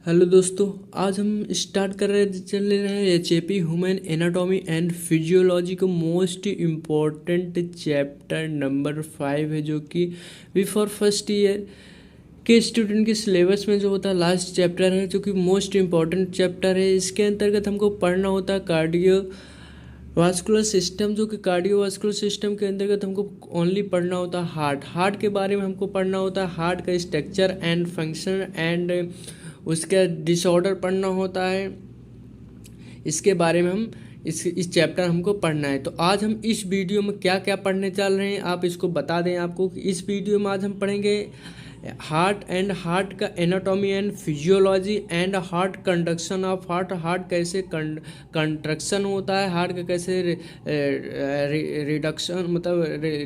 Hello दोस्तों। आज हम स्टार्ट चल रहे हैं HAP human anatomy and physiology का मोस्ट इम्पॉर्टेंट चैप्टर नंबर 5 है, जो कि बिफोर फर्स्ट ईयर के स्टूडेंट के सिलेबस में जो होता है लास्ट चैप्टर है, जो कि मोस्ट इम्पॉर्टेंट चैप्टर है। इसके अंतर्गत हमको पढ़ना होता है कार्डियो वास्कुलर सिस्टम, जो कि कार्डियोवास्कुलर सिस्टम के अंतर्गत हमको ओनली पढ़ना होता है हार्ट के बारे में हमको पढ़ना होता है, हार्ट का स्ट्रक्चर एंड फंक्शन एंड उसका डिसऑर्डर पढ़ना होता है। इसके बारे में हम इस चैप्टर हमको पढ़ना है। तो आज हम इस वीडियो में क्या क्या पढ़ने चल रहे हैं, आप इसको बता दें आपको कि इस वीडियो में आज हम पढ़ेंगे हार्ट का anatomy and physiology and heart conduction of heart कैसे कंट्रक्शन होता है, हार्ट का कैसे रिडक्शन मतलब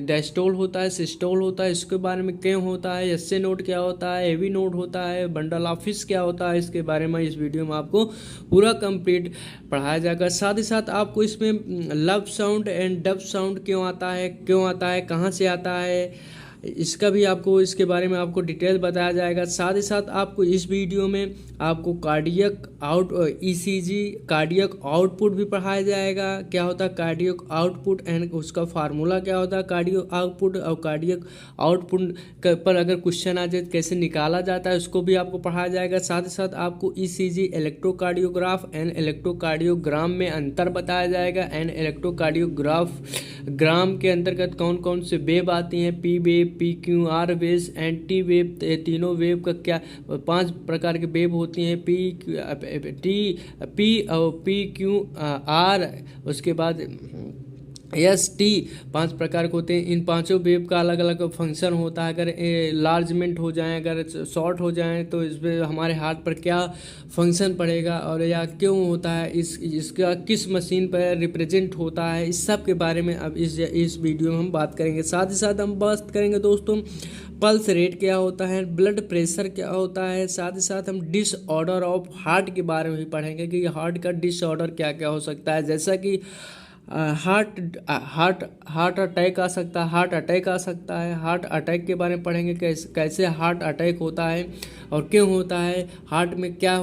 डायस्टोल होता है, सिस्टोल होता है, इसके बारे में क्यों होता है, एसए नोड क्या होता है, एवी नोड होता है, बंडल ऑफिस क्या होता है, इसके बारे में इस वीडियो में आपको पूरा कंप्लीट पढ़ाया जाएगा। साथ ही साथ आपको इसमें love sound and dub sound क्यों आता है, कहाँ से आता है, इसका भी आपको इसके बारे में आपको डिटेल बताया जाएगा। साथ ही साथ आपको इस वीडियो में आपको कार्डियक ईसीजी कार्डियक आउटपुट भी पढ़ाया जाएगा। क्या होता है कार्डियक आउटपुट एंड उसका फार्मूला क्या होता है कार्डियक आउटपुट, और कार्डियक आउटपुट पर अगर क्वेश्चन आ जाए कैसे निकाला जाता है उसको भी आपको पढ़ाया जाएगा। साथ ही साथ आपको ईसीजी इलेक्ट्रोकार्डियोग्राफ एंड इलेक्ट्रोकार्डियोग्राम में अंतर बताया जाएगा एंड इलेक्ट्रोकार्डियोग्राफ ग्राम के अंतर्गत कौन कौन से वेव आती हैं, P wave, P Q R wave and T wave, तीनों वेव का क्या 5 प्रकार के वेव होती हैं, पी और पी क्यू आर, उसके बाद एस टी 5 प्रकार के होते हैं। इन पांचों वेव का अलग अलग फंक्शन होता है। अगर लार्जमेंट हो जाए, अगर शॉर्ट हो जाए तो इस पर हमारे हार्ट पर क्या फंक्शन पड़ेगा और या क्यों होता है, इसका किस मशीन पर रिप्रेजेंट होता है, इस सब के बारे में अब इस वीडियो में हम बात करेंगे। साथ ही साथ हम बात करेंगे दोस्तों पल्स रेट क्या होता है, ब्लड प्रेशर क्या होता है। साथ ही साथ हम डिसऑर्डर ऑफ हार्ट के बारे में भी पढ़ेंगे कि हार्ट का डिसऑर्डर क्या क्या हो सकता है, जैसा कि हार्ट अटैक आ सकता है, हार्ट अटैक के बारे में पढ़ेंगे कैसे हार्ट अटैक होता है और क्यों होता है, हार्ट में क्या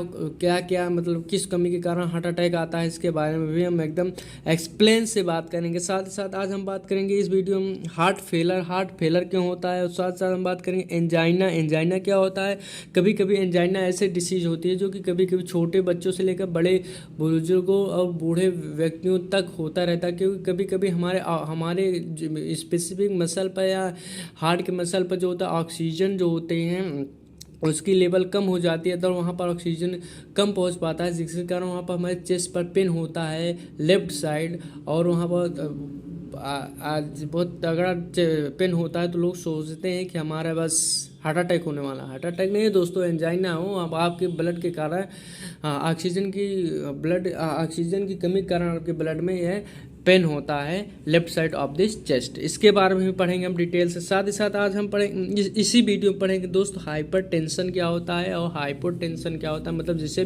मतलब किस कमी के कारण हार्ट अटैक आता है, इसके बारे में भी हम एकदम एक्सप्लेन से बात करेंगे। साथ ही साथ आज हम बात करेंगे इस वीडियो में हार्ट फेलर क्यों होता है, और साथ साथ हम बात करेंगे एंजाइना क्या होता है। कभी कभी एंजाइना ऐसे डिसीज होती है जो कि कभी कभी छोटे बच्चों से लेकर बड़े बुजुर्गों और बूढ़े व्यक्तियों तक होता रहता है, क्योंकि कभी कभी हमारे स्पेसिफिक मसल पर या हार्ट के मसल पर जो होता है ऑक्सीजन जो होते हैं उसकी लेवल कम हो जाती है, तो वहाँ पर ऑक्सीजन कम पहुँच पाता है, जिसके कारण वहाँ पर हमारे चेस्ट पर पेन होता है लेफ्ट साइड, और वहाँ पर आज बहुत तगड़ा पेन होता है। तो लोग सोचते हैं कि हमारा बस हार्ट अटैक होने वाला। हार्ट अटैक नहीं है दोस्तों, एंजाइना हो अब आपके ब्लड के कारण ऑक्सीजन की कमी के कारण आपके ब्लड में यह पेन होता है left side of this chest. इसके बारे में भी पढ़ेंगे हम डिटेल से। साथ ही साथ आज हम पढ़ेंगे इसी वीडियो में पढ़ेंगे दोस्तों हाइपर टेंशन क्या होता है और हाइपोटेंशन क्या होता है, मतलब जिसे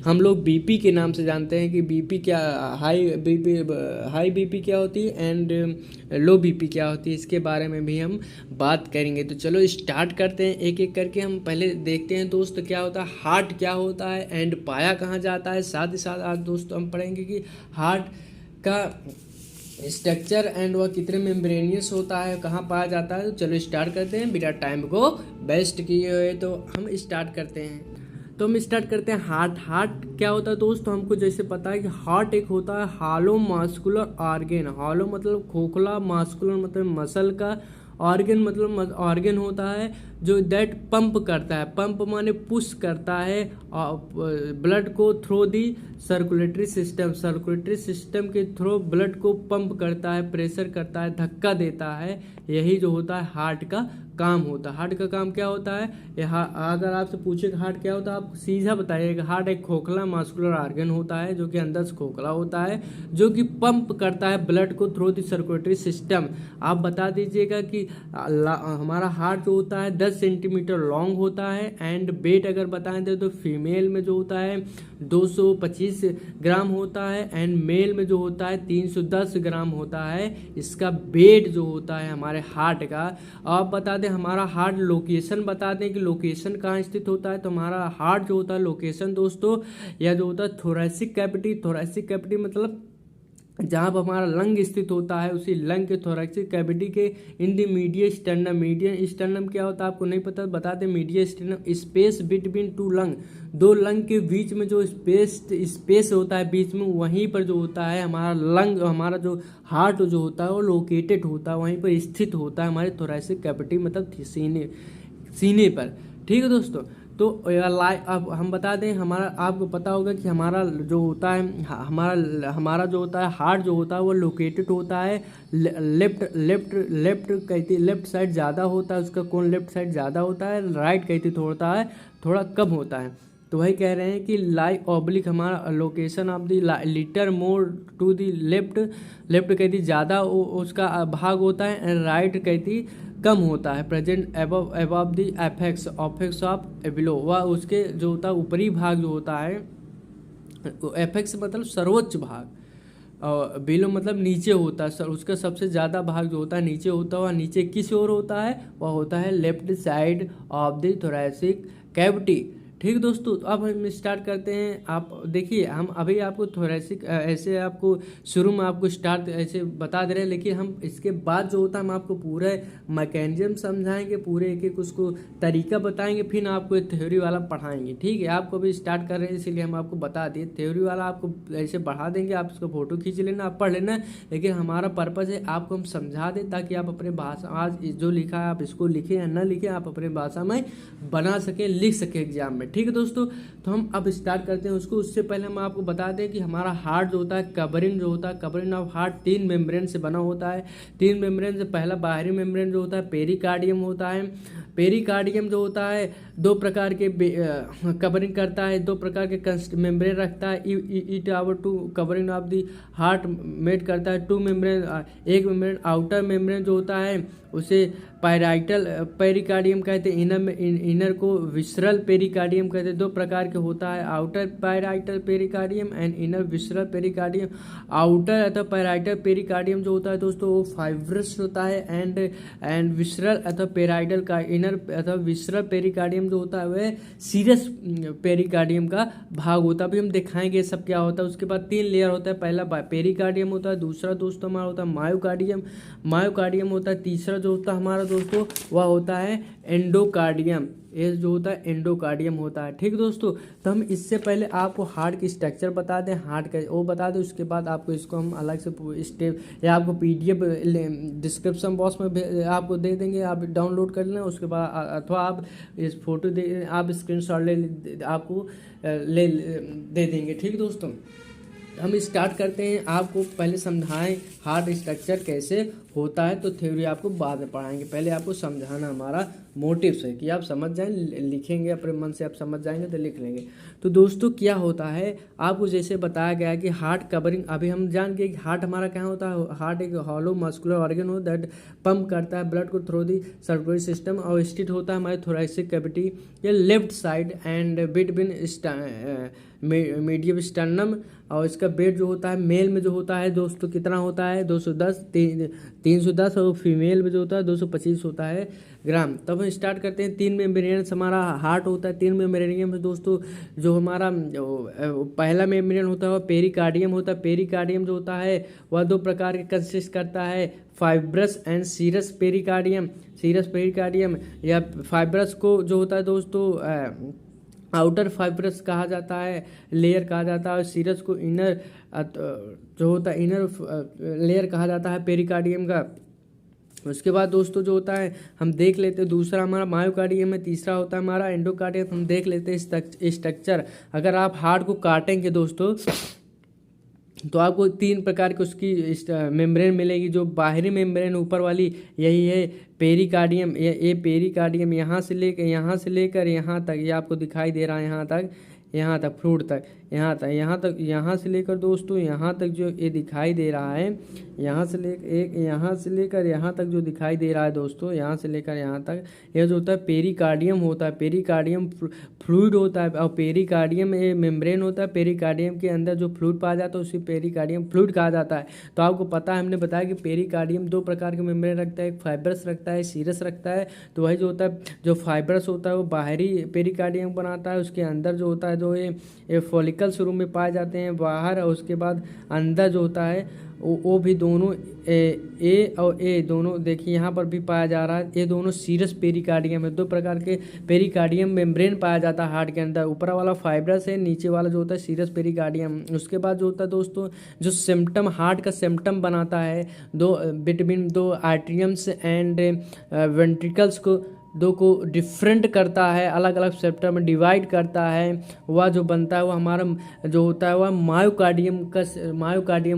हम लोग बीपी के नाम से जानते हैं कि बीपी क्या, हाई बीपी क्या होती है एंड लो बीपी क्या होती है, इसके बारे में भी हम बात करेंगे। तो चलो स्टार्ट करते हैं एक एक करके। हम पहले देखते हैं दोस्त क्या होता है, हार्ट क्या होता है एंड पाया कहाँ जाता है। साथ ही साथ आज दोस्तों हम पढ़ेंगे कि हार्ट का स्ट्रक्चर एंड वह कितने मेम्ब्रेनियस होता है, कहाँ पाया जाता है। तो चलो स्टार्ट करते हैं बिना टाइम को वेस्ट किए हुए। तो हम स्टार्ट करते हैं हार्ट क्या होता है दोस्तों, हमको जैसे पता है कि हार्ट एक होता है हॉलो मास्कुलर ऑर्गेन। हॉलो मतलब खोखला, मास्कुलर मतलब मसल का, ऑर्गन मतलब ऑर्गन होता है जो दैट पंप करता है, पंप माने पुश करता है ब्लड को थ्रू दी सर्कुलेटरी सिस्टम के थ्रू ब्लड को पंप करता है, प्रेशर करता है, धक्का देता है। यही जो होता है हार्ट का काम होता है। हार्ट का काम क्या होता है, अगर आपसे पूछे कि हार्ट क्या होता है, आप सीधा बताइएगा हार्ट एक खोखला मास्कुलर ऑर्गन होता है जो कि अंदर से खोखला होता है, जो कि पंप करता है ब्लड को थ्रू दी सर्कुलेटरी सिस्टम। आप बता दीजिएगा कि हमारा हार्ट जो होता है 10 10 सेंटीमीटर लॉन्ग होता है। एंड वेट अगर बताएं तो फीमेल में जो होता है 225 ग्राम होता है एंड मेल में जो होता है 310 ग्राम होता है इसका वेट जो होता है हमारे हार्ट का। आप बता दें हमारा हार्ट लोकेशन बता दें कि लोकेशन कहाँ स्थित होता है। तो हमारा हार्ट जो होता है लोकेशन दोस्तों या जो होता है थोरैसिक कैविटी मतलब जहाँ पर हमारा लंग स्थित होता है उसी लंग के थोरैसिक कैविटी के इन द मीडियन स्टर्नम क्या होता है आपको नहीं पता बता दें। Median sternum space between two lung, दो लंग के बीच में जो स्पेस होता है बीच में वहीं पर जो होता है हमारा लंग, हमारा जो हार्ट जो होता है वो लोकेटेड होता है, वहीं पर स्थित होता है हमारे थोरैसिक कैविटी मतलब सीने पर। ठीक है दोस्तों। तो अब हम बता दें हमारा आपको पता होगा कि हमारा जो होता है हमारा जो होता है हार्ट जो होता है वो लोकेटेड होता है लेफ्ट साइड ज़्यादा होता है उसका कौन लेफ्ट साइड ज़्यादा होता है, राइट कहती थोड़ा कम होता है। तो वही कह रहे हैं कि लाई ऑब्लिक हमारा location of the litre more to the left कहती ज़्यादा उसका भाग होता है एंड राइट कहती कम होता है। Present above the apex of below, वह उसके जो होता है ऊपरी भाग जो होता है एपेक्स मतलब सर्वोच्च भाग और बिलो मतलब नीचे होता है, उसका सबसे ज़्यादा भाग जो होता है नीचे होता है। वह नीचे किस ओर होता है, वह होता है left side of the thoracic cavity. ठीक दोस्तों, तो अब हम स्टार्ट करते हैं। आप देखिए हम अभी आपको थोरैसिक ऐसे आपको शुरू में आपको स्टार्ट ऐसे बता दे रहे हैं, लेकिन हम इसके बाद जो होता है हम आपको पूरा मैकेनिज्म समझाएंगे, पूरे एक उसको तरीका बताएंगे, फिर आपको थ्योरी वाला पढ़ाएंगे। ठीक है, आपको अभी स्टार्ट कर रहे हैं इसीलिए हम आपको बता दिए। थ्योरी वाला आपको ऐसे बढ़ा देंगे, आप उसको फोटो खींच लेना, आप पढ़ लेना, लेकिन हमारा पर्पज़ है आपको हम समझा दें ताकि आप अपने भाषा आज जो लिखा है आप इसको लिखें या ना लिखें, आप अपने भाषा में बना सकें, लिख सकें एग्जाम में। ठीक है दोस्तों, तो हम अब स्टार्ट करते हैं उसको। उससे पहले हम आपको बता दें कि हमारा हार्ट जो होता है कवरिंग ऑफ हार्ट 3 मेम्ब्रेन से बना होता है। 3 मेम्ब्रेन से पहला बाहरी मेम्ब्रेन जो होता है पेरिकार्डियम होता है। पेरिकार्डियम जो होता है 2 प्रकार के कवरिंग करता है, 2 प्रकार के मेम्ब्रेन रखता है। It our to covering of the heart made करता है 2 मेम्ब्रेन। एक मेम्ब्रेन आउटर मेम्ब्रेन जो होता है उसे पैराइटल पेरिकार्डियम कहते हैं, इनर को विसरल पेरिकार्डियम कहते हैं। 2 प्रकार के होता है, outer parietal pericardium and inner visceral pericardium. Outer अथवा पैराइटल पेरिकार्डियम जो होता है दोस्तों वो फाइब्रस होता है एंड विसरल अथवा पेराइटल का इनर अथवा विसरल पेरिकार्डियम जो होता है वह सीरस पेरिकार्डियम का भाग होता है। अभी हम दिखाएंगे सब क्या होता है। उसके बाद 3 लेयर होता है, पहला पेरिकार्डियम होता है, दूसरा दोस्तों हमारा होता है मायोकार्डियम होता है, तीसरा जो होता है हमारा दोस्तों वह होता है एंडोकार्डियम। ये जो होता है एंडोकार्डियम होता है। ठीक दोस्तों, तो हम इससे पहले आपको हार्ट की स्ट्रक्चर बता दें, हार्ट का वो बता दें, उसके बाद आपको इसको हम अलग से स्टेप या आपको PDF डिस्क्रिप्शन बॉक्स में आपको दे देंगे, आप डाउनलोड कर लेना। उसके बाद अथवा आप इस फोटो दे आप स्क्रीनशॉट आपको दे देंगे। ठीक दोस्तों, हम स्टार्ट करते हैं। आपको पहले समझाएं हार्ट स्ट्रक्चर कैसे होता है, तो थ्योरी आपको बाद में पढ़ाएंगे। पहले आपको समझाना हमारा मोटिव है कि आप समझ जाएं, लिखेंगे अपने मन से आप समझ जाएंगे तो लिख लेंगे। तो दोस्तों क्या होता है आपको जैसे बताया गया कि हार्ट कवरिंग, अभी हम जान गए कि हार्ट हमारा क्या होता है। हार्ट एक हॉलो मस्कुलर ऑर्गन हो दैट पंप करता है ब्लड को थ्रू दी सर्कुलरी सिस्टम और स्थित होता है हमारे थोरैसिक कैविटी या left side and between medium sternum. और इसका वेट जो होता है मेल में जो होता है दोस्तों कितना होता है 310 और फीमेल में जो होता है 225 होता है ग्राम। तब हम स्टार्ट करते हैं। 3 मेम्ब्रेन हमारा हार्ट होता है। 3 मेम्ब्रेन में दोस्तों जो हमारा पहला मेम्ब्रेन होता है वह पेरिकार्डियम होता है। पेरिकार्डियम जो होता है वह 2 प्रकार के कंसिस्ट करता है, फाइब्रस एंड सीरस पेरिकार्डियम या फाइब्रस को जो होता है दोस्तों आउटर फाइब्रस कहा जाता है, लेयर कहा जाता है, और सीरस को इनर जो होता है इनर लेयर कहा जाता है पेरिकार्डियम का। उसके बाद दोस्तों जो होता है हम देख लेते हैं, दूसरा हमारा मायोकार्डियम है, तीसरा होता है हमारा एंडोकार्डियम। हम देख लेते हैं स्ट्रक्चर। अगर आप हार्ट को काटेंगे दोस्तों तो आपको 3 प्रकार की उसकी मेम्ब्रेन मिलेगी। जो बाहरी मेम्ब्रेन ऊपर वाली यही है पेरिकार्डियम। ये पेरिकार्डियम यहाँ से लेकर यहाँ तक, ये आपको दिखाई दे रहा है यहाँ तक, यहाँ तक फ्लूइड तक, यहाँ से लेकर दोस्तों यहाँ तक जो ये दिखाई दे रहा है, यहाँ से लेकर यहाँ तक जो दिखाई दे रहा है दोस्तों, यहाँ से लेकर यहाँ तक, यह जो होता है पेरिकार्डियम होता है। पेरिकार्डियम फ्लूइड होता है और पेरिकार्डियम ये मेम्ब्रेन होता है। पेरिकार्डियम के अंदर जो फ्लूइड पाया जाता है उसी पेरिकार्डियम फ्लूइड कहा जाता है। तो आपको पता है, हमने बताया कि पेरिकार्डियम 2 प्रकार के मेम्ब्रेन रखता है, एक फाइब्रस रखता है, सीरस रखता है। तो वही जो होता है, जो फाइब्रस होता है वो बाहरी पेरिकार्डियम बनाता है, उसके अंदर जो होता है जो ये फॉलिकल्स रूम में पाए जाते हैं बाहर, और उसके बाद अंदर जो होता है वो भी दोनों ए और ए दोनों देखिए यहाँ पर भी पाया जा रहा है। ये दोनों सीरस पेरिकार्डियम है। 2 प्रकार के पेरिकार्डियम मेम्ब्रेन पाया जाता है हार्ट के अंदर, ऊपर वाला फाइब्रस है, नीचे वाला जो होता है सीरस पेरिकार्डियम। उसके बाद जो होता है दोस्तों, जो सिम्टम हार्ट का सिम्टम बनाता है बिटवीन 2 आर्टरियम्स एंड वेंट्रिकल्स को डिफरेंट करता है, अलग अलग सेप्टर में डिवाइड करता है, वह जो बनता है वो हमारा जो होता है वह मायोकार्डियम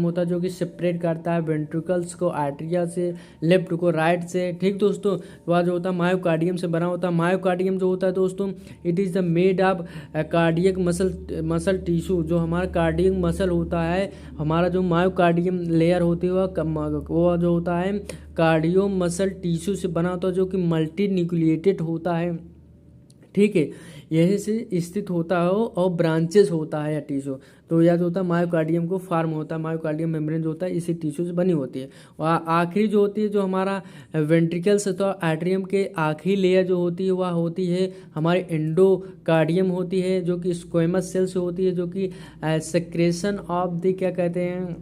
होता है, जो कि सेपरेट करता है वेंट्रिकल्स को आर्टरिया से, लेफ्ट को राइट से। ठीक दोस्तों, वह जो होता है मायोकार्डियम से बना होता है। मायोकार्डियम जो होता है दोस्तों, it is the made of cardiac muscle tissue. जो हमारा कार्डियक मसल होता है, हमारा जो मायोकार्डियम लेयर होती है वह जो होता है कार्डियो मसल टिश्यू से बना होता है, जो कि मल्टी न्यूक्लिएटेड होता है। ठीक है, यही से स्थित होता है और ब्रांचेस होता है यह टिश्यू। तो यह जो होता है मायोकार्डियम को फॉर्म होता है, मायोकार्डियम मेम्ब्रेन जो होता है इसी टिश्यू से बनी होती है। और आखिरी जो होती है, जो हमारा वेंट्रिकल्स तो आर्टरियम के आखिरी लेयर जो होती है वह होती है हमारे एंडोकार्डियम होती है, जो कि स्क्वेमस सेल से होती है, जो कि सेक्रेशन ऑफ द क्या कहते हैं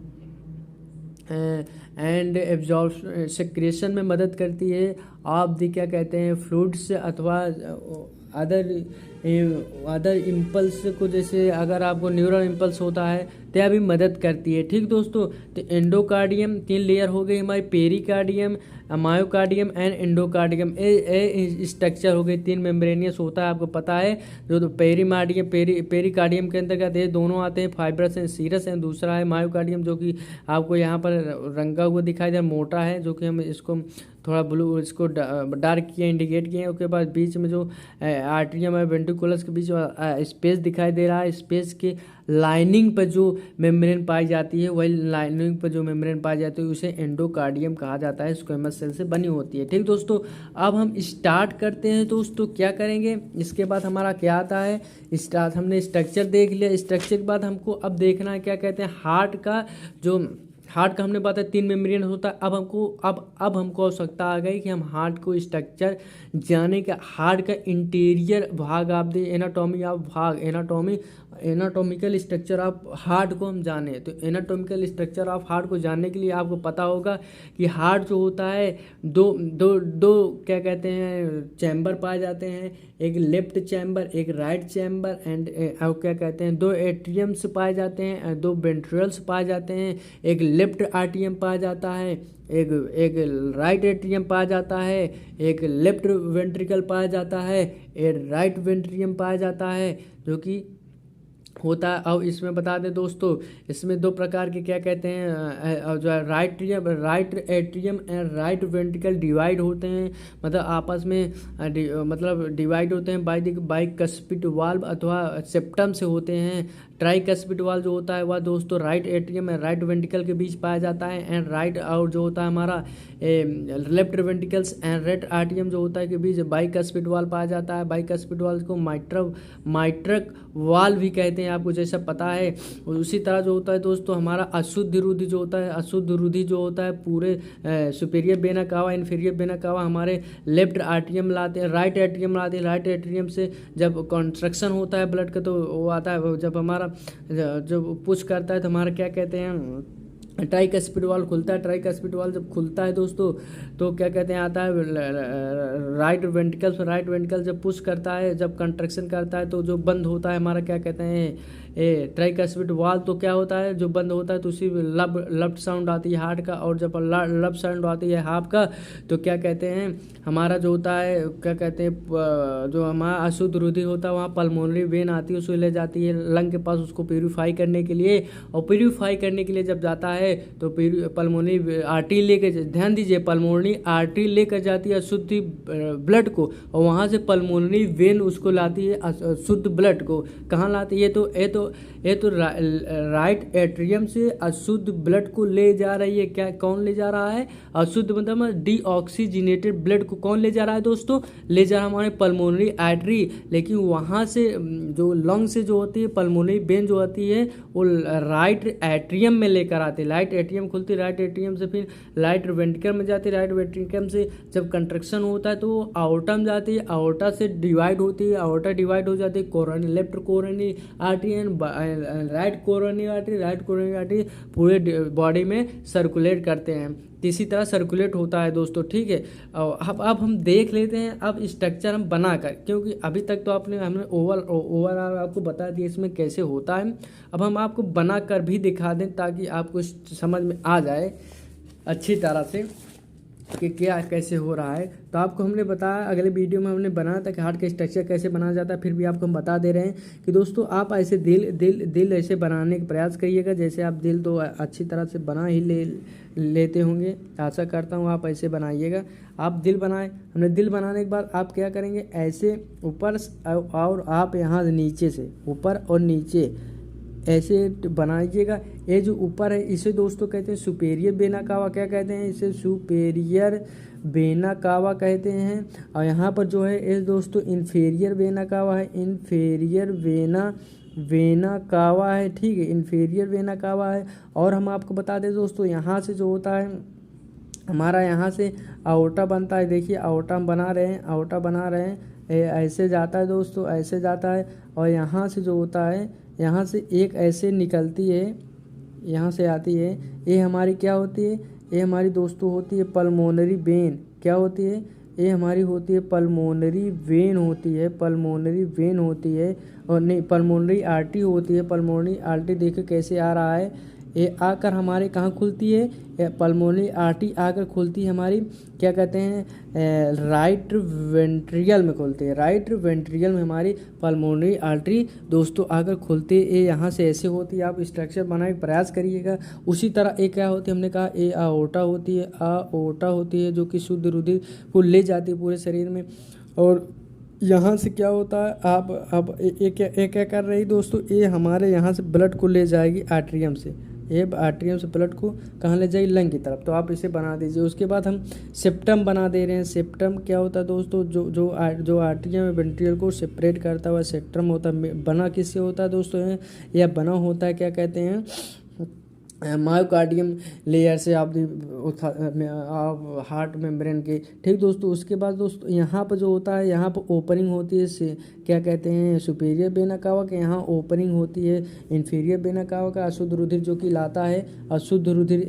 एंड एब्जॉर्ब सेक्रेशन में मदद करती है। आप दी क्या कहते हैं फ्लूइड्स अथवा अदर इम्पल्स को, जैसे अगर आपको न्यूरल इम्पल्स होता है तो यह भी मदद करती है। ठीक दोस्तों, तो एंडोकार्डियम 3 लेयर हो गई हमारी, pericardium, myocardium and endocardium. A structure हो गई, 3 मेम्ब्रेनियस होता है, आपको पता है। जो तो पेरिकार्डियम के अंतर्गत ये दोनों आते हैं, फाइब्रस एंड सीरस है। दूसरा है मायोकार्डियम, जो कि आपको यहाँ पर रंगा हुआ दिखाई दे, मोटा है, जो कि हम इसको थोड़ा ब्लू, इसको डार्क किया, इंडिकेट किए। उसके बाद बीच में जो आर्टरियम है वेंट्रिकुलस के बीच स्पेस दिखाई दे रहा है, स्पेस के लाइनिंग पर जो मेम्ब्रेन पाई जाती है, वही लाइनिंग पर जो मेम्ब्रेन पाई जाती है उसे एंडोकार्डियम कहा जाता है, स्क्वेमस सेल से बनी होती है। ठीक दोस्तों, अब हम स्टार्ट करते हैं दोस्तों। क्या करेंगे इसके बाद हमारा क्या आता है, स्टार्ट हमने स्ट्रक्चर देख लिया। स्ट्रक्चर के बाद हमको अब देखना है क्या कहते हैं हार्ट का हमने बताया 3 मेम्ब्रेन होता है। अब हमको आवश्यकता आ गई कि हम हार्ट को स्ट्रक्चर जाने का, हार्ट का इंटीरियर भाग आप दे, एनाटॉमिकल स्ट्रक्चर ऑफ हार्ट को हम जाने। तो एनाटॉमिकल स्ट्रक्चर ऑफ हार्ट को जानने के लिए आपको पता होगा कि हार्ट जो होता है दो क्या कहते हैं चैम्बर पाए जाते हैं, एक लेफ्ट चैम्बर, एक राइट चैम्बर एंड क्या कहते हैं 2 एट्रियम्स पाए जाते हैं, 2 वेंट्रिकल्स पाए जाते हैं, एक लेफ्ट आर्टियम पाया जाता है, एक राइट एट्रियम पाया जाता है, एक लेफ्ट वेंट्रिकल पाया जाता है, एक राइट वेंट्रियम पाया जाता है, जो कि होता है। और इसमें बता दें दोस्तों, इसमें 2 प्रकार के क्या कहते हैं जो right atrium and right ventricle divide होते हैं, मतलब आपस में मतलब डिवाइड होते हैं बाई कस्पिड वाल्व अथवा सेप्टम से होते हैं। ट्राइकस्पिड वाल्व जो होता है वह दोस्तों right atrium and right ventricle के बीच पाया जाता है, एंड राइट और जो होता है हमारा लेफ्ट वेंट्रिकल्स एंड राइट आर्टियम जो होता है के बीच बाइकस्पिड वाल्व पाया जाता है। बाइकस्पिड वाल्व को माइट्रक वाल्व भी कहते हैं, आपको जैसा पता है। उसी तरह जो होता है दोस्तों हमारा अशुद्ध रुधि जो होता है, अशुद्ध रुधि जो होता है पूरे superior vena cava, inferior vena cava हमारे लेफ्ट आर्टियम लाते हैं, राइट एट्रियम लाते हैं। राइट एट्रियम से जब कंस्ट्रक्शन होता है ब्लड का तो वो आता है, जब हमारा जब पुश करता है तो हमारा क्या कहते हैं ट्राइकस्पिड वाल्व खुलता है। ट्राइकस्पिड वाल्व जब खुलता है दोस्तों तो क्या कहते हैं आता है राइट वेंट्रिकल जब पुश करता है, जब कंट्रक्शन करता है तो जो बंद होता है हमारा क्या कहते हैं ट्राइकस्पिड वाल्व, तो क्या होता है जो बंद होता है तो उसी लब साउंड आती है हार्ट का, और जब लब साउंड आती है हार्ट का तो क्या कहते हैं हमारा जो होता है क्या कहते हैं जो हमारा अशुद्ध रुधि होता है वहाँ पल्मोनरी वेन आती है, उसको ले जाती है लंग के पास उसको प्यूरीफाई करने के लिए, और प्यूरीफाई करने के लिए जब जाता है है तो फिर पल्मोनरी आर्टरी लेकर, ध्यान दीजिए, पल्मोनरी आर्टरी लेकर जाती है अशुद्ध ब्लड को, और वहाँ से पल्मोनरी वेन उसको लाती है अशुद्ध ब्लड को। कहाँ लाती है? ये तो राइट एट्रियम से अशुद्ध ब्लड को ले जा रही है। क्या कौन ले जा रहा है? अशुद्ध मतलब डीऑक्सीजनेटेड ब्लड को कौन ले जा रहा है दोस्तों? ले जा रहा है हमारे पल्मोनरी आर्टरी। लेकिन वहाँ से जो लंग से जो होती है पल्मोनरी वेन जो होती है वो राइट एट्रियम में लेकर आती है। राइट एट्रियम खुलती है, राइट एट्रियम से फिर राइट वेंट्रिकल में जाती है, राइट वेंट्रिकल से जब कंट्रक्शन होता है तो वो आउटा में जाती है, आउटा से डिवाइड होती है, आउटा डिवाइड हो जाती है coronary, left coronary artery and right coronary artery. Right coronary artery पूरे बॉडी में सर्कुलेट करते हैं, इसी तरह सर्कुलेट होता है दोस्तों, ठीक है। अब हम देख लेते हैं अब स्ट्रक्चर हम बनाकर, क्योंकि अभी तक तो हमने ओवरऑल आपको बता दिया इसमें कैसे होता है। अब हम आपको बनाकर भी दिखा दें ताकि आपको समझ में आ जाए अच्छी तरह से कि क्या कैसे हो रहा है। तो आपको हमने बताया, अगले वीडियो में हमने बनाया था कि हार्ट का स्ट्रक्चर कैसे बनाया जाता है, फिर भी आपको हम बता दे रहे हैं कि दोस्तों आप ऐसे दिल ऐसे बनाने का प्रयास करिएगा जैसे आप दिल तो अच्छी तरह से बना ही लेते होंगे। आशा करता हूँ आप ऐसे बनाइएगा। आप दिल बनाए, हमने दिल बनाने के बाद आप क्या करेंगे, ऐसे ऊपर और आप यहाँ नीचे से ऊपर और नीचे ऐसे बनाइएगा। ये जो ऊपर है इसे दोस्तों कहते हैं सुपेरियर वेना कावा। क्या कहते हैं? इसे सुपेरियर वेना कावा कहते हैं। और यहाँ पर जो है ये दोस्तों इन्फेरियर वेना कावा है, इन्फेरियर वेना कावा है, ठीक है, इन्फेरियर वेना कावा है। और हम आपको बता दें दोस्तों यहाँ से जो होता है हमारा यहाँ से आउटा बनता है। देखिए आउटा हम बना रहे हैं, आउटा बना रहे हैं, ऐसे जाता है दोस्तों, ऐसे जाता है। और यहाँ से जो होता है यहाँ से एक ऐसे निकलती है, यहाँ से आती है, ये हमारी क्या होती है? ये हमारी दोस्तों होती है पल्मोनरी वेन। क्या होती है? ये हमारी होती है पल्मोनरी वेन होती है, पल्मोनरी वेन होती है, और नहीं पल्मोनरी आर्टरी होती है। पल्मोनरी आर्टरी देखो कैसे आ रहा है, ये आकर हमारे कहाँ खुलती है? पल्मोनरी आर्टरी आकर खुलती है हमारी, क्या कहते हैं, राइट वेंट्रिकल में खुलती है। राइट वेंट्रिकल में हमारी पल्मोनरी आर्टरी दोस्तों आकर खुलती है। ये यहाँ से ऐसे होती है। आप स्ट्रक्चर बनाने का प्रयास करिएगा। उसी तरह एक क्या होती है, हमने कहा ए आओटा होती है, आओटा होती है जो कि शुद्ध रुधिर को ले जाती है पूरे शरीर में। और यहाँ से क्या होता है, आप अब एक क्या कर रही दोस्तों, ये हमारे यहाँ से ब्लड को ले जाएगी आर्टरियम से, ये आर्टरियम से ब्लड को कहाँ ले जाएगी? लंग की तरफ। तो आप इसे बना दीजिए। उसके बाद हम सेप्टम बना दे रहे हैं। सेप्टम क्या होता है दोस्तों? जो आर्टरियम वेंट्रिकल को सेपरेट करता हुआ सेप्टम होता है। बना किससे होता है दोस्तों? यह बना होता है क्या कहते हैं, मायोकार्डियम लेयर से आप हार्ट मेम्ब्रेन के, ठीक दोस्तों। उसके बाद दोस्तों यहाँ पर जो होता है, यहाँ पर ओपनिंग होती है से क्या कहते हैं, सुपीरियर वेना कावा के यहाँ ओपनिंग होती है। इन्फीरियर वेना कावा का अशुद्ध रुधिर जो कि लाता है अशुद्ध रुधिर,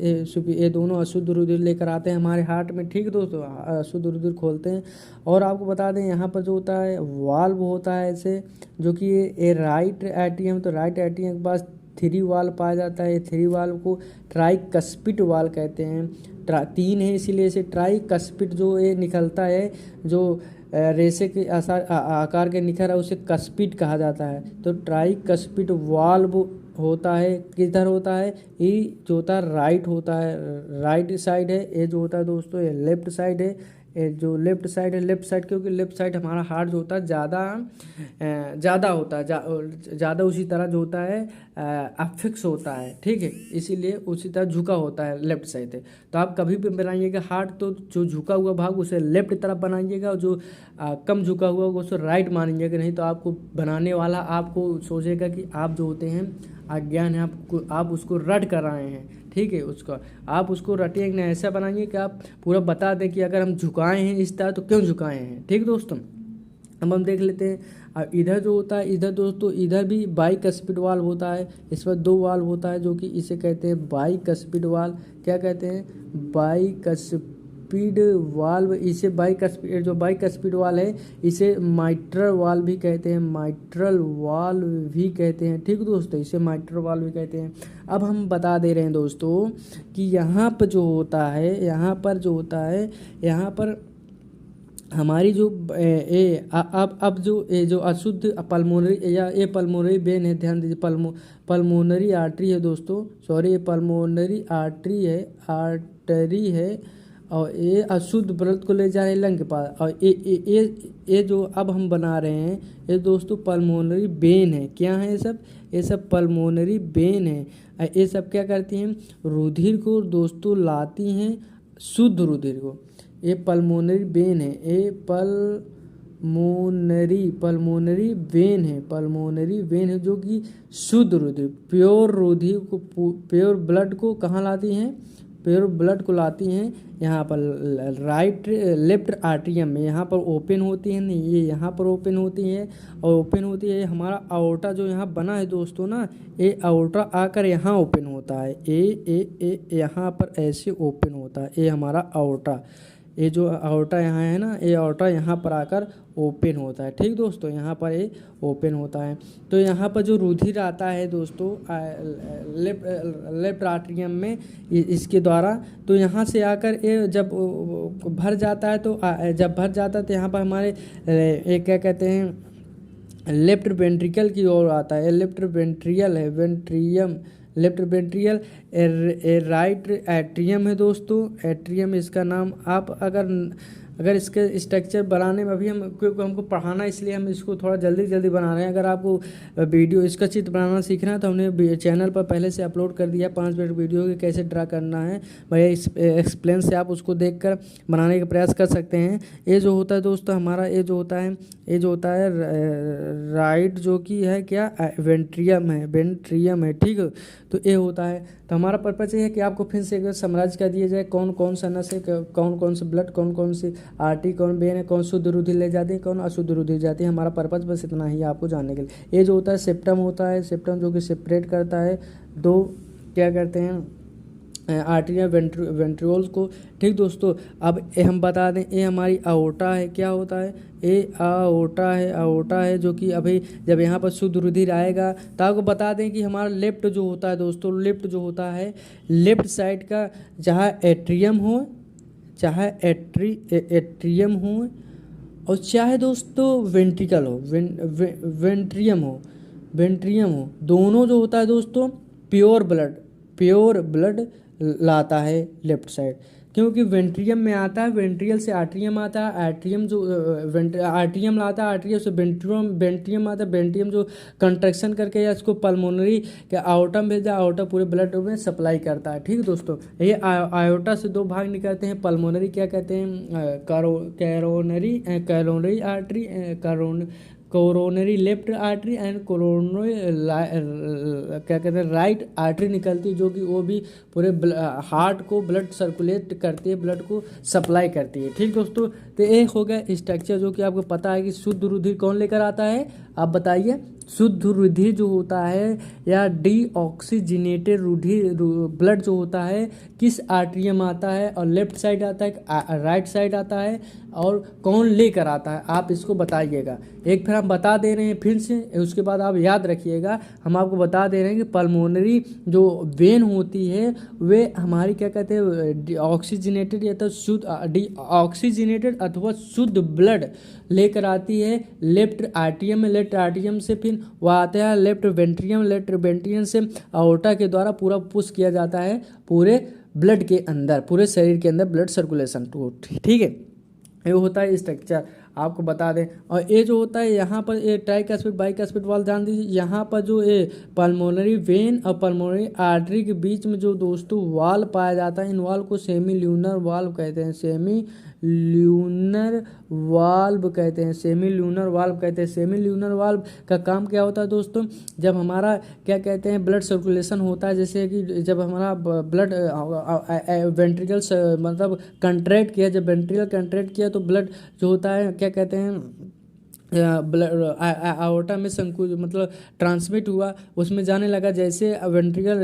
ये दोनों अशुद्ध रुधिर लेकर आते हैं हमारे हार्ट में, ठीक दोस्तों, अशुद्ध रुधिर खोलते हैं। और आपको बता दें यहाँ पर जो होता है वाल्व होता है ऐसे, जो कि ये राइट एट्रियम, तो राइट एट्रियम के पास 3 वाल्व पाया जाता है। 3 वाल्व को ट्राइकस्पिड वाल्व कहते हैं। 3 है इसीलिए इसे ट्राइकस्पिड, जो ये निकलता है जो रेसे के आकार के निखर है उसे कस्पिड कहा जाता है। तो ट्राइकस्पिड वाल्व होता है, किधर होता है? ये जो होता है राइट होता है, राइट साइड है। ये जो होता है दोस्तों ये लेफ्ट साइड है। जो लेफ्ट साइड है, लेफ्ट साइड क्योंकि लेफ्ट साइड हमारा हार्ट जो होता है ज़्यादा होता है, ज़्यादा उसी तरह जो होता है अफिक्स होता है, ठीक है, इसीलिए उसी तरह झुका होता है लेफ्ट साइड है। तो आप कभी भी बनाइएगा हार्ट तो जो झुका हुआ भाग उसे लेफ्ट तरफ बनाइएगा, और जो कम झुका हुआ उसे राइट मानिएगा। नहीं तो आपको बनाने वाला आपको सोचेगा कि आप जो होते हैं अज्ञान है, आप उसको रट कर रहे हैं, ठीक है। उसका आप उसको रटिए नहीं, ऐसा बनाइए कि आप पूरा बता दें कि अगर हम झुकाए हैं इस तरह तो क्यों झुकाए हैं, ठीक दोस्तों। अब हम देख लेते हैं अब इधर जो होता है, इधर दोस्तों इधर भी बाइकस्पिड वाल्व होता है। इस पर 2 वाल्व होता है जो कि इसे कहते हैं बाइकस्पिड वाल्व। क्या कहते हैं? Bicuspid valve. इसे जो बाइकस्पिड वाल्व है इसे माइट्रल वाल्व भी कहते हैं, माइट्रल वाल्व भी कहते हैं, ठीक दोस्तों, इसे माइट्रल वाल्व भी कहते हैं। अब हम बता दे रहे हैं दोस्तों कि यहाँ पर जो होता है, यहाँ पर हमारी जो अब जो ये जो अशुद्ध पल्मोनरी या ये पल्मोनरी वेन है, ध्यान दीजिए, पल्मोनरी आर्टरी है दोस्तों, सॉरी ये पल्मोनरी आर्टरी है और ये अशुद्ध ब्लड को ले जा रहे हैं लंग के पास। और ये जो अब हम बना रहे हैं ये दोस्तों पल्मोनरी वेन है। क्या है ये सब पल्मोनरी वेन है। ये सब क्या करती हैं, रुधिर को दोस्तों लाती हैं, शुद्ध रुधिर को। ये पल्मोनरी वेन है, ये पल्मोनरी वेन है जो कि शुद्ध रुधिर, प्योर रुधिर को, प्योर ब्लड को कहाँ लाती हैं, प्योर ब्लड को लाती हैं यहाँ पर लेफ्ट आर्टरियम में। यहाँ पर ओपन होती है, नहीं ये यहाँ पर ओपन होती है और ओपन होती है। हमारा आओर्टा जो यहाँ बना है दोस्तों ना, ये आओर्टा आकर यहाँ ओपन होता है, ये यहाँ पर ऐसे ओपन होता है, ये हमारा आओर्टा। ये जो आउटा यहाँ है ना, ये आउटा यहाँ पर आकर ओपन होता है। ठीक दोस्तों, यहाँ पर ये ओपन होता है। तो यहाँ पर जो रुधिर आता है दोस्तों लेफ्ट आर्टरियम में इसके द्वारा, तो यहाँ से आकर ये जब भर जाता है, तो जब भर जाता है तो यहाँ पर हमारे एक क्या कहते हैं लेफ्ट वेंट्रिकल की ओर आता है। लेफ्ट वेंट्रियल है, लेफ्ट वेंट्रियल, राइट एट्रियम है दोस्तों, एट्रियम इसका नाम। आप अगर इसके स्ट्रक्चर बनाने में अभी क्योंकि हमको पढ़ाना, इसलिए हम इसको थोड़ा जल्दी बना रहे हैं। अगर आपको वीडियो इसका चित्र बनाना सीखना है तो हमने चैनल पर पहले से अपलोड कर दिया 5 मिनट वीडियो कि कैसे ड्रा करना है, वही एक्सप्लेन से आप उसको देखकर बनाने का प्रयास कर सकते हैं। ये जो होता है दोस्तों हमारा, ये जो होता है राइट, जो कि है क्या वेंट्रियम है। ठीक है, तो ये होता है। तो हमारा पर्पज़ ये है कि आपको फिर से एक बार समराइज कर दिया जाए कौन कौन सा नस है, कौन कौन से ब्लड, कौन कौन सी आर्टरी, कौन वेन है, कौन शुद्ध रुधिर ले जाती है, कौन अशुद्ध रुधिर जाती है। हमारा पर्पज़ बस इतना ही आपको जानने के लिए। ये जो होता है सेप्टम होता है, सेप्टम जो कि सेपरेट करता है दो क्या करते हैं आर्टरिया वेंट्रियोल्स को। ठीक दोस्तों, अब हम बता दें ये हमारी आओर्टा है। क्या होता है, ये आओर्टा है जो कि अभी जब यहाँ पर शुद्ध रुधिर आएगा तो आपको बता दें कि हमारा लेफ्ट जो होता है दोस्तों, लेफ्ट जो होता है लेफ्ट साइड का, चाहे एट्रियम हो, चाहे एट्रियम हो और चाहे दोस्तों वेंट्रिकल हो, वेंट्रियम हो, दोनों जो होता है दोस्तों प्योर ब्लड लाता है लेफ्ट साइड। क्योंकि वेंट्रियम में आता है, वेंट्रियल से आर्ट्रियम आता है, आर्ट्रियम जो आर्ट्रियम लाता है, आर्ट्रियम से वेंट्रियम आता है, वेंट्रियम जो कंट्रैक्शन करके या इसको पल्मोनरी के आयोटा में भेजा, आयोटा पूरे ब्लड में सप्लाई करता है। ठीक है दोस्तों, ये आयोटा से 2 भाग निकलते हैं। पल्मोनरी क्या कहते हैं, coronary artery, coronary left artery and coronary क्या कहते हैं राइट आर्टरी निकलती है, जो कि वो भी पूरे हार्ट को ब्लड सर्कुलेट करती है, ब्लड को सप्लाई करती है। ठीक दोस्तों, तो एक हो गया स्ट्रक्चर जो कि आपको पता है कि शुद्ध रुधिर कौन लेकर आता है, आप बताइए। शुद्ध रुधिर जो होता है या डीऑक्सीजनेटेड रुधिर ब्लड जो होता है किस आर्टरियम आता है, और लेफ्ट साइड आता है, राइट साइड आता है, और कौन लेकर आता है, आप इसको बताइएगा। एक फिर हम बता दे रहे हैं फिर से, उसके बाद आप याद रखिएगा। हम आपको बता दे रहे हैं कि पल्मोनरी जो वेन होती है वे हमारी क्या कहते हैं ऑक्सीजनेटेड या तो शुद्ध डीऑक्सीजनेटेड अथवा शुद्ध ब्लड लेकर आती है लेफ्ट आर्टरियम में। लेफ्ट आर्टरियम से फिर वह आता है लेफ्ट वेंट्रियम से आओर्टा के द्वारा पूरा पुश किया जाता है पूरे ब्लड के अंदर, पूरे शरीर के अंदर ब्लड सर्कुलेशन को। ठीक है, ये होता है स्ट्रक्चर, आपको बता दें। और ये जो होता है यहाँ पर ये ट्राइकस्पिड बाइकस्पिड वाल्व ध्यान दीजिए। यहाँ पर जो ये पल्मोनरी वेन और पल्मोनरी आर्टरी के बीच में जो दोस्तों वाल्व पाया जाता है, इन वाल्व को सेमी ल्यूनर वाल्व कहते हैं, सेमी ल्यूनर वाल्व कहते हैं। सेमी ल्यूनर वाल्व का काम क्या होता है दोस्तों, जब हमारा क्या कहते हैं ब्लड सर्कुलेशन होता है, जैसे कि जब हमारा ब्लड वेंट्रिकल मतलब कंट्रैक्ट किया, जब वेंट्रिकल कंट्रैक्ट किया तो ब्लड जो होता है क्या कहते हैं आओर्टा में संकुच मतलब ट्रांसमिट हुआ, उसमें जाने लगा। जैसे वेंट्रिकल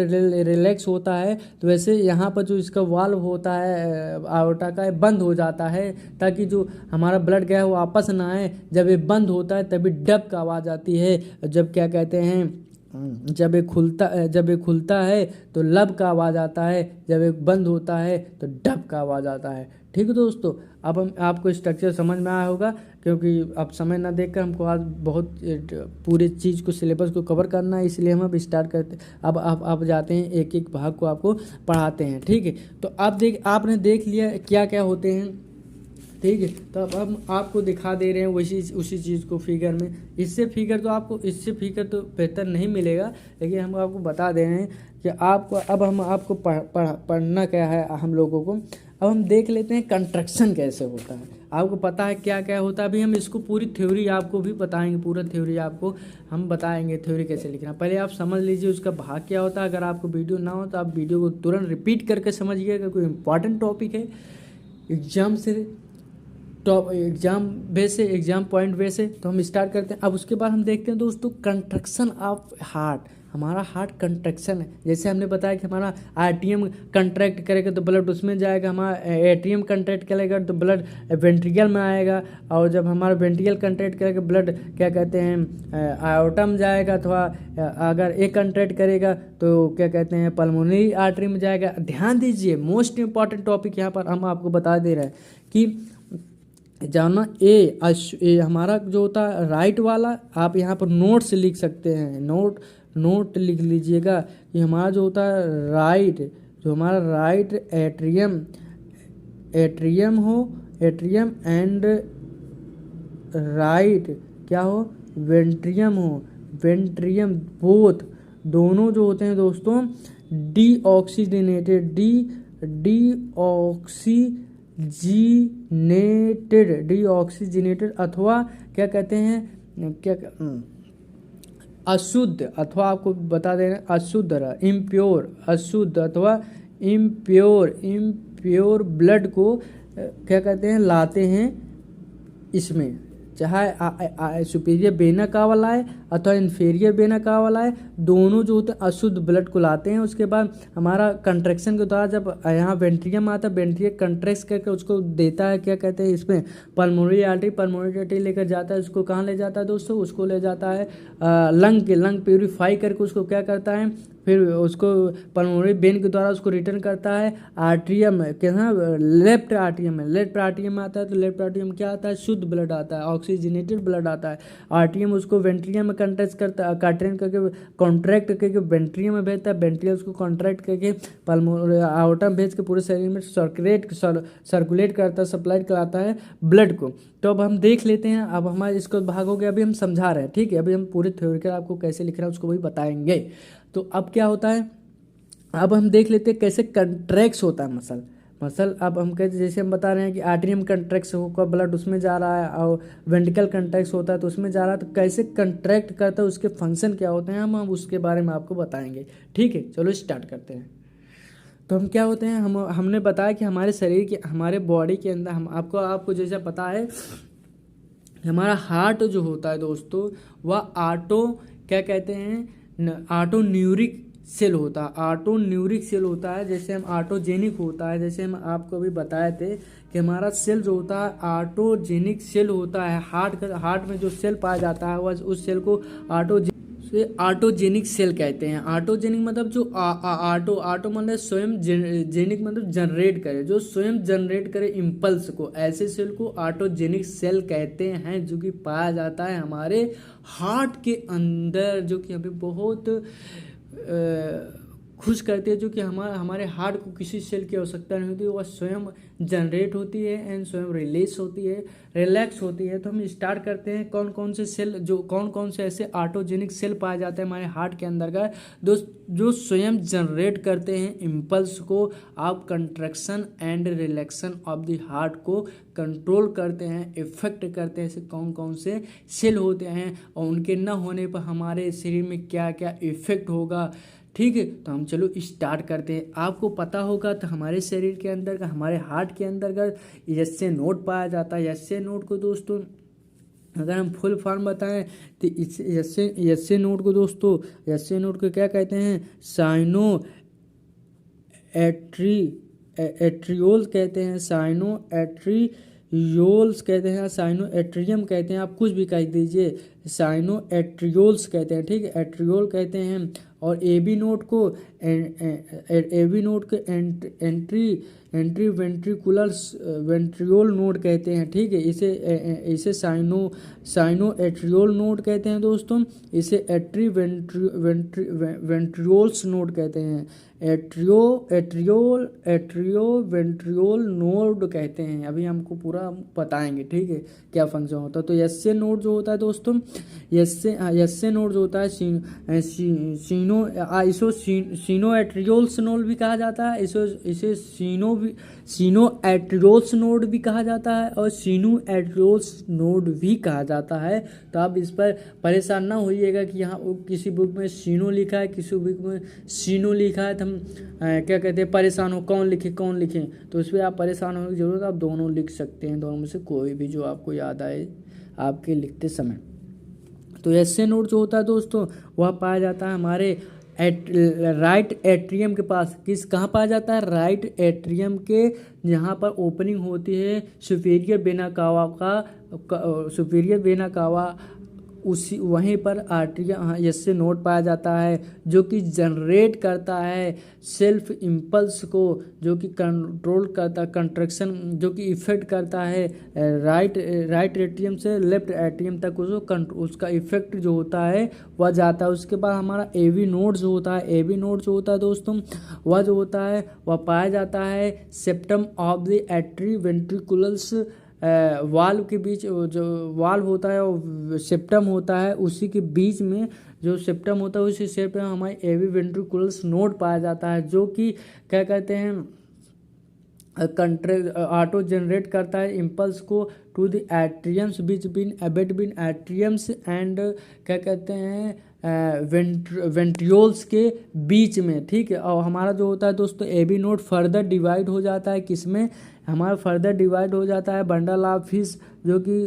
रिलैक्स होता है तो वैसे यहाँ पर जो इसका वाल्व होता है आओर्टा का बंद हो जाता है, ताकि जो हमारा ब्लड गया है वो वापस ना आए। जब ये बंद होता है तभी डब का आवाज़ आती है, जब क्या कहते हैं जब ये खुलता है तो लब का आवाज़ आता है, जब ये बंद होता है तो डब का आवाज़ आता है। ठीक है दोस्तों, अब हम आपको स्ट्रक्चर समझ में आया होगा, क्योंकि अब समय ना देखकर हमको आज बहुत पूरे चीज़ को सिलेबस को कवर करना है, इसलिए हम अब स्टार्ट करते। अब आप जाते हैं, एक एक भाग को आपको पढ़ाते हैं। ठीक है, तो आपने देख लिया क्या क्या होते हैं। ठीक है, तो अब हम आपको दिखा दे रहे हैं उसी चीज़ को फिगर में। इससे फिगर तो बेहतर नहीं मिलेगा, लेकिन हम आपको बता दे रहे हैं कि हम आपको पढ़ना क्या है हम लोगों को। अब हम देख लेते हैं कंस्ट्रक्शन कैसे होता है। आपको पता है क्या क्या होता है। अभी हम इसको पूरी थ्योरी आपको भी बताएंगे, पूरा थ्योरी आपको हम बताएंगे, थ्योरी कैसे लिखना। पहले आप समझ लीजिए उसका भाग क्या होता है। अगर आपको वीडियो ना हो तो आप वीडियो को तुरंत रिपीट करके समझिएगा, कोई इंपॉर्टेंट टॉपिक है एग्जाम पॉइंट वे से। तो हम स्टार्ट करते हैं। अब उसके बाद हम देखते हैं दोस्तों कंस्ट्रक्शन ऑफ हार्ट। हमारा हार्ट कंस्ट्रक्शन है, जैसे हमने बताया कि हमारा आरटीएम कंट्रैक्ट करेगा तो ब्लड उसमें जाएगा, हमारा एटीएम कंट्रैक्ट करेगा तो ब्लड वेंट्रिकल में आएगा, और जब हमारा वेंट्रिकल कंट्रैक्ट करेगा ब्लड क्या कहते हैं आयोटा में जाएगा, अथवा अगर एक कंट्रैक्ट करेगा तो क्या कहते हैं पल्मोनरी आर्टरी में जाएगा। ध्यान दीजिए, मोस्ट इंपॉर्टेंट टॉपिक यहाँ पर हम आपको बता दे रहे हैं कि जाना ए हमारा जो होता है राइट वाला, आप यहाँ पर नोट्स लिख सकते हैं, नोट लिख लीजिएगा कि हमारा जो होता है हमारा राइट एट्रियम एंड राइट क्या हो वेंट्रियम बोथ दोनों जो होते हैं दोस्तों डीऑक्सीजनेटेड अथवा क्या कहते हैं अशुद्ध, अथवा आपको बता दे रहे हैं अशुद्ध अशुद्ध अथवा इम्प्योर ब्लड को क्या कहते हैं लाते हैं इसमें, चाहे सुपीरियर वेना का वाला है अथवा इन्फीरियर वेना का वाला है, दोनों जो होते हैं अशुद्ध ब्लड को लाते हैं। उसके बाद हमारा कंट्रैक्शन के द्वारा जब यहाँ वेंट्रियम आता है, वेंट्रियम कंट्रैक्ट करके उसको देता है क्या कहते हैं इसमें पल्मोनरी आर्टरी लेकर जाता है। उसको कहाँ ले जाता है दोस्तों, उसको ले जाता है लंग प्यूरिफाई करके उसको क्या करता है, फिर उसको पल्मोनरी वेन के द्वारा उसको रिटर्न करता है आर्ट्रियम क्या लेफ्ट आर्ट्रियम में आता है। तो लेफ्ट आर्ट्रियम क्या आता है, शुद्ध ब्लड आता है, ऑक्सीजनेटेड ब्लड आता है। आर्ट्रियम उसको वेंट्रियम में कॉन्ट्रैक्ट करके वेंट्रियम में भेजता है, वेंट्रियम उसको कॉन्ट्रैक्ट करके पल्मोनरी आयोटा में भेज के पूरे शरीर में सर्कुलेट करता है, सप्लाई कराता है ब्लड को। तो अब हम देख लेते हैं, अब हमारे इसको भाग हो गया, अभी हम समझा रहे हैं। ठीक है, अभी हम पूरे थ्योरिकल आपको कैसे लिख रहे हैं उसको भी बताएंगे। तो अब क्या होता है, अब हम देख लेते हैं कैसे कंट्रैक्ट्स होता है मसल। अब हम कहते जैसे हम बता रहे हैं कि आर्टरियम कंट्रैक्ट्स होकर ब्लड उसमें जा रहा है और वेंट्रिकल कंट्रैक्ट्स होता है तो उसमें जा रहा है, तो कैसे कंट्रैक्ट करता है, उसके फंक्शन क्या होते हैं, हम उसके बारे में आपको बताएंगे। ठीक है, चलो स्टार्ट करते हैं। तो हम क्या होते हैं, हमने बताया कि हमारे शरीर के हमारे बॉडी के अंदर हम आपको जैसा पता है हमारा हार्ट जो होता है दोस्तों वह क्या कहते हैं ऑटो न्यूरिक सेल होता है। जैसे हम ऑटोजेनिक होता है, जैसे हम आपको अभी बताए थे कि हमारा सेल जो होता है ऑटोजेनिक सेल होता है। हार्ट में जो सेल पाया जाता है वह उस सेल को ऑटोजेनिक सेल कहते हैं। ऑटोजेनिक मतलब जो ऑटो मतलब स्वयं, जेनिक मतलब जनरेट करे, जो स्वयं जनरेट करे इम्पल्स को, ऐसे सेल को ऑटोजेनिक सेल कहते हैं, जो कि पाया जाता है हमारे हार्ट के अंदर, जो कि हमें बहुत खुश करती है, जो कि हमारे हार्ट को किसी सेल की आवश्यकता नहीं होती, वह स्वयं जनरेट होती है एंड स्वयं रिलैक्स होती है। तो हम स्टार्ट करते हैं कौन कौन से ऐसे ऑटोजेनिक सेल पाए जाते हैं हमारे हार्ट के अंदर का जो स्वयं जनरेट करते हैं इम्पल्स को, आप contraction and रिलैक्शन of the heart को कंट्रोल करते हैं, इफेक्ट करते हैं। ऐसे कौन कौन से सेल होते हैं और उनके न होने पर हमारे शरीर में क्या क्या इफेक्ट होगा। ठीक है, तो हम चलो स्टार्ट करते हैं। आपको पता होगा तो हमारे शरीर के अंदर का, हमारे हार्ट के अंदर का एस ए नोड पाया जाता है। एस ए नोड को दोस्तों अगर हम फुल फॉर्म बताएं तो एस ए नोड को दोस्तों, एस ए नोड को क्या कहते हैं, साइनो एट्रियोल्स कहते हैं, साइनो एट्रियोल्स कहते हैं, साइनो एट्रियम कहते हैं, आप कुछ भी कह दीजिए। साइनो एट्रियोल्स कहते हैं, ठीक है, एट्रियोल कहते हैं। और एबी नोड को एंट्री वेंट्रिकुलर नोड कहते हैं, ठीक है। इसे साइनो एट्रियोल नोड कहते हैं दोस्तों। इसे वेंट्रियोल्स नोड कहते हैं। एट्रियो वेंट्रियोल नोड कहते हैं। अभी हमको पूरा बताएंगे, ठीक है, क्या फंक्शन होता है। तो एसए नोड जो होता है दोस्तों, एसए नोड जो होता है सीनो एट्रियोल्स नोड भी कहा जाता है। इसे सीनो एट्रियोल्स नोड भी कहा जाता है और सीनो एट्रियोल्स नोड भी कहा जाता है। तो आप इस पर परेशान ना होइएगा कि यहाँ किसी बुक में सीनो लिखा है, किसी बुक में सीनो लिखा है, तो हम क्या कहते हैं परेशान हो कौन लिखे। तो इस पर आप परेशान होने की जरूरत, आप दोनों लिख सकते हैं, दोनों में से कोई भी जो आपको याद आए आपके लिखते समय। तो एसए नोड जो होता है दोस्तों, वह पाया जाता है हमारे राइट एट्रियम के पास। कहाँ पाया जाता है? राइट एट्रियम के, जहाँ पर ओपनिंग होती है सुपीरियर वेना कावा उसी वहीं पर आर्टरिया एसए नोड पाया जाता है, जो कि जनरेट करता है सेल्फ इम्पल्स को, जो कि कंट्रोल करता कंट्रैक्शन, जो कि इफेक्ट करता है राइट एट्रियम से लेफ्ट एट्रियम तक उसका इफेक्ट जो होता है वह जाता है। उसके बाद हमारा एवी नोड जो होता है दोस्तों, वह जो होता है वह पाया जाता है septum of the एट्री ventricles valve के बीच। जो वाल्व होता है वो सेप्टम होता है, उसी के बीच में जो सेप्टम होता है उसी सेप्टम में हमारे एवी वेंट्रिकुलस नोड पाया जाता है, जो कि क्या कहते हैं ऑटो जनरेट करता है इम्पल्स को to the atriums between atriums and क्या कहते हैं वेंट्रियोल्स के बीच में, ठीक है। और हमारा जो होता है दोस्तों एबी नोड फर्दर डिवाइड हो जाता है किसमें? हमारा फर्दर डिवाइड हो जाता है बंडल ऑफ हिस, जो कि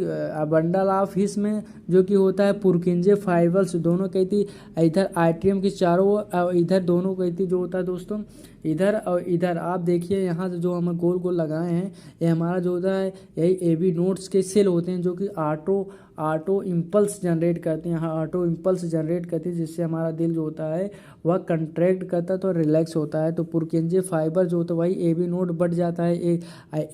बंडल ऑफ हिस में, जो कि होता है पुरकिंजे फाइबर्स दोनों कहती, इधर आर्टरियम की चारों और इधर दोनों कहती जो होता है दोस्तों, इधर और इधर आप देखिए यहाँ से जो हम गोल गोल लगाए हैं, ये हमारा जो होता है यही एबी नोड्स के सेल होते हैं, जो कि ऑटो इम्पल्स जनरेट करते हैं। ऑटो इम्पल्स जनरेट करती है, जिससे हमारा दिल जो होता है वह कंट्रैक्ट करता है तो रिलैक्स होता है। तो पुरकिंजे फाइबर जो होता है वही एबी नोड बढ़ जाता है,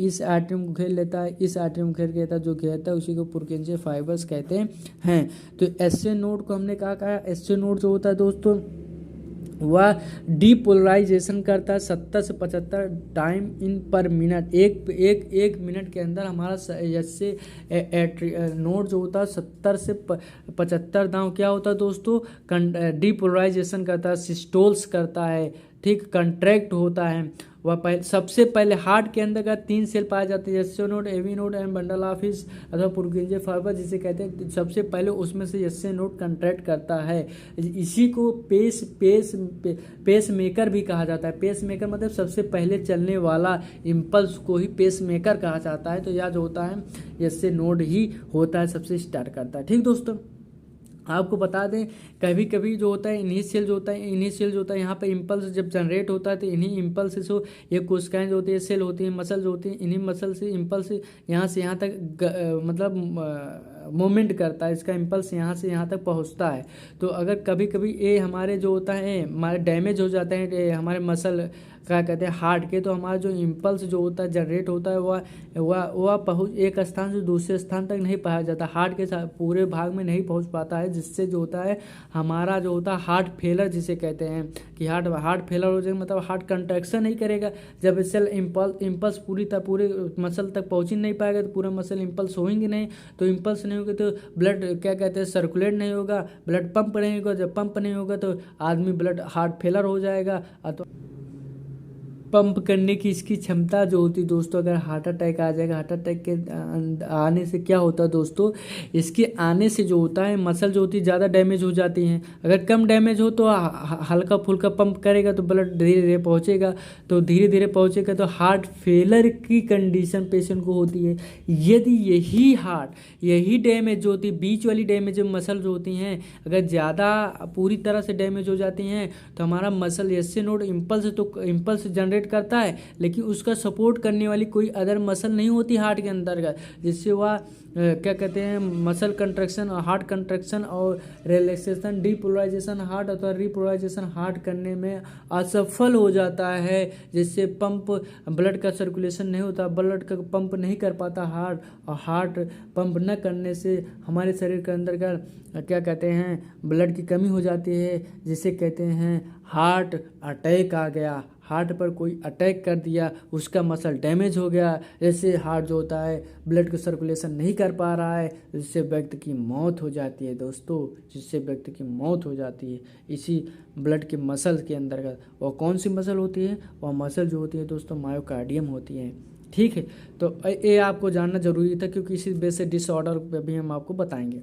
इस आर्टरियम को घेर लेता है, इस आर्टरियम को घेर लेता है, जो घेरता है उसी को पुरकिंजे फाइबर्स कहते हैं। तो एसए नोड को हमने कहा एसए नोड जो होता है दोस्तों वह डीपोलराइजेशन करता है 70 से 75 टाइम इन पर मिनट। एक मिनट के अंदर हमारा एसए नोड जो होता है 70 से 75 दाव क्या होता है दोस्तों, डीपोलराइजेशन करता है, सिस्टोल्स करता है, ठीक, कंट्रैक्ट होता है। वह सबसे पहले हार्ट के अंदर का 3 सेल पाए जाते हैं, SA node, AV node and bundle of His अथवा पुरकिंजे फाइबर जिसे कहते हैं। सबसे पहले उसमें से एसए नोड कंट्रैक्ट करता है। इसी को पेस मेकर भी कहा जाता है। पेस मेकर मतलब सबसे पहले चलने वाला इम्पल्स को ही पेस मेकर कहा जाता है। तो यह जो होता है एसए नोड ही होता है, सबसे स्टार्ट करता है, ठीक दोस्तों। आपको बता दें कभी कभी जो होता है इनिशियल जो होता है यहाँ पे इम्पल्स जब जनरेट होता है तो इन्हीं इम्पल्स से ये कोशिकाएं जो होती है सेल होती हैं, मसल जो होती हैं, इन्हीं मसल से इम्पल्स यहाँ से यहाँ तक मतलब मूवमेंट करता है, इसका इम्पल्स यहाँ से यहाँ तक पहुँचता है। तो अगर कभी कभी ये हमारे जो होता है हमारे डैमेज हो जाते हैं हमारे मसल क्या कहते हैं हार्ट के, तो हमारा जो इम्पल्स जो होता है जनरेट होता है वह पहुँच एक स्थान से दूसरे स्थान तक नहीं पाया जाता, हार्ट के पूरे भाग में नहीं पहुँच पाता है, जिससे जो होता है हमारा जो होता है हार्ट फेलर जिसे कहते हैं कि हार्ट फेलर हो जाएगा, मतलब हार्ट कंट्रैक्शन नहीं करेगा। जब सेल इम्पल्स पूरे मसल तक पहुँच ही नहीं पाएगा तो पूरा मसल इम्पल्स होंगे नहीं, तो इम्पल्स नहीं होगा तो ब्लड क्या कहते हैं सर्कुलेट नहीं होगा, ब्लड पंप नहीं होगा, जब पंप नहीं होगा तो आदमी हार्ट फेलर हो जाएगा। तो पंप करने की इसकी क्षमता जो होती है दोस्तों, अगर हार्ट अटैक आ जाएगा, हार्ट अटैक के आने से क्या होता है दोस्तों, इसके आने से जो होता है मसल जो होती है ज़्यादा डैमेज हो जाती हैं। अगर कम डैमेज हो तो हल्का फुल्का पंप करेगा तो ब्लड धीरे धीरे पहुँचेगा, तो धीरे धीरे पहुँचेगा तो हार्ट फेलर की कंडीशन पेशेंट को होती है। यदि यही डैमेज जो होती है बीच वाली डैमेज मसल जो होती हैं अगर ज़्यादा पूरी तरह से डैमेज हो जाती हैं तो हमारा muscle SA node impulse generate contract करता है, लेकिन उसका सपोर्ट करने वाली कोई अदर मसल नहीं होती हार्ट के अंतर्गत, जिससे वह क्या कहते हैं मसल कंट्रैक्शन, हार्ट कंट्रैक्शन और रिलैक्सेशन, डीपोलराइजेशन हार्ट अथवा रिपोलराइजेशन हार्ट करने में असफल हो जाता है, जिससे पंप ब्लड का सर्कुलेशन नहीं होता, ब्लड का पंप नहीं कर पाता हार्ट, और हार्ट पंप न करने से हमारे शरीर के अंदर का क्या कहते हैं ब्लड की कमी हो जाती है, जिसे कहते हैं हार्ट अटैक आ गया। हार्ट पर कोई अटैक कर दिया, उसका मसल डैमेज हो गया, जैसे हार्ट जो होता है ब्लड को सर्कुलेशन नहीं कर पा रहा है, जिससे व्यक्ति की मौत हो जाती है दोस्तों, जिससे व्यक्ति की मौत हो जाती है इसी ब्लड के मसल के अंतर्गत। और कौन सी मसल होती है? वह मसल जो होती है दोस्तों मायोकार्डियम होती है। ठीक है, तो ये आपको जानना जरूरी था, क्योंकि इसी बेस से डिसऑर्डर पे भी हम आपको बताएंगे।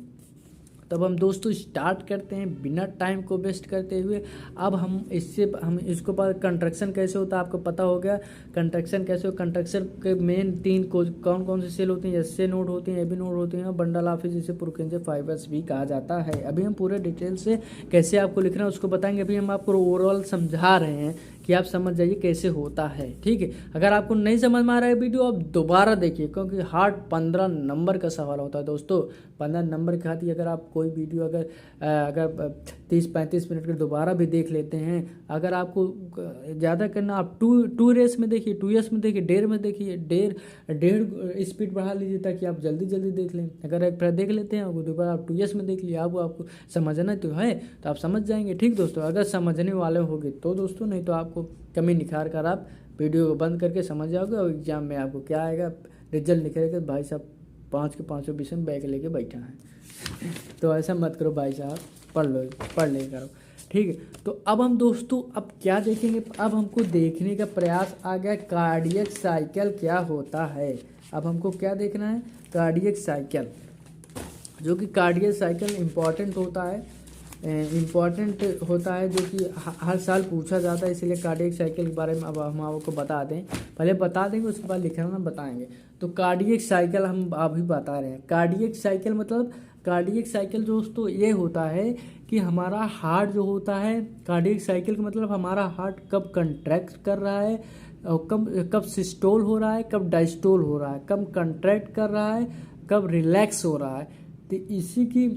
तब हम दोस्तों स्टार्ट करते हैं बिना टाइम को वेस्ट करते हुए। अब हम इसको बाद कंट्रैक्शन कैसे होता है आपको पता हो गया। कंट्रैक्शन कैसे हो, कंट्रैक्शन के मेन 3 कौन कौन से सेल होती हैं? एसए नोड होती हैं, एबी नोड होती हैं, और बंडल ऑफ जिसे पुरकिंजे फाइबर्स भी कहा जाता है। अभी हम पूरे डिटेल से कैसे आपको लिखना है उसको बताएंगे। अभी हम आपको ओवरऑल समझा रहे हैं कि आप समझ जाइए कैसे होता है। ठीक है, अगर आपको नहीं समझ में आ रहा है वीडियो आप दोबारा देखिए, क्योंकि हार्ट 15 नंबर का सवाल होता है दोस्तों। 15 नंबर के खातिर अगर आप कोई वीडियो अगर 30-35 मिनट के दोबारा भी देख लेते हैं, अगर आपको ज़्यादा करना आप टू रेस में देखिए, 2s में देखिए, डेढ़ में देखिए, डेढ़ स्पीड बढ़ा लीजिए ताकि आप जल्दी जल्दी देख लें। अगर एक बार देख लेते हैं दोबारा आप 2s में देख लिए, आपको समझना तो है तो आप समझ जाएंगे। ठीक दोस्तों, अगर समझने वाले होंगे तो दोस्तों, नहीं तो आपको कमी निखार कर आप वीडियो को बंद करके समझ जाओगे, और एग्जाम में आपको क्या आएगा, रिजल्ट निकलेगा भाई साहब 5 के 5 विषय में बैग लेके बैठा है। तो ऐसा मत करो भाई साहब, पढ़ ले करो। ठीक है, तो अब हम दोस्तों अब क्या देखेंगे, अब हमको देखने का प्रयास आ गया कार्डियक साइकिल क्या होता है। अब हमको क्या देखना है, कार्डियक साइकिल, जो कि कार्डियक साइकिल इम्पॉर्टेंट होता है जो कि हर साल पूछा जाता है, इसलिए कार्डियक साइकिल के बारे में अब हम आपको बता दें। पहले बता देंगे उसके बाद लिखना बताएंगे। तो कार्डियक साइकिल हम अभी बता रहे हैं। कार्डियक साइकिल मतलब, कार्डियक साइकिल दोस्तों ये होता है कि हमारा हार्ट जो होता है, कार्डियक साइकिल का मतलब हमारा हार्ट कब कंट्रैक्ट कर रहा है और कब सिस्टोल हो रहा है, कब डायस्टोल हो रहा है, कब कंट्रैक्ट कर रहा है, कब रिलैक्स हो रहा है। तो इसी की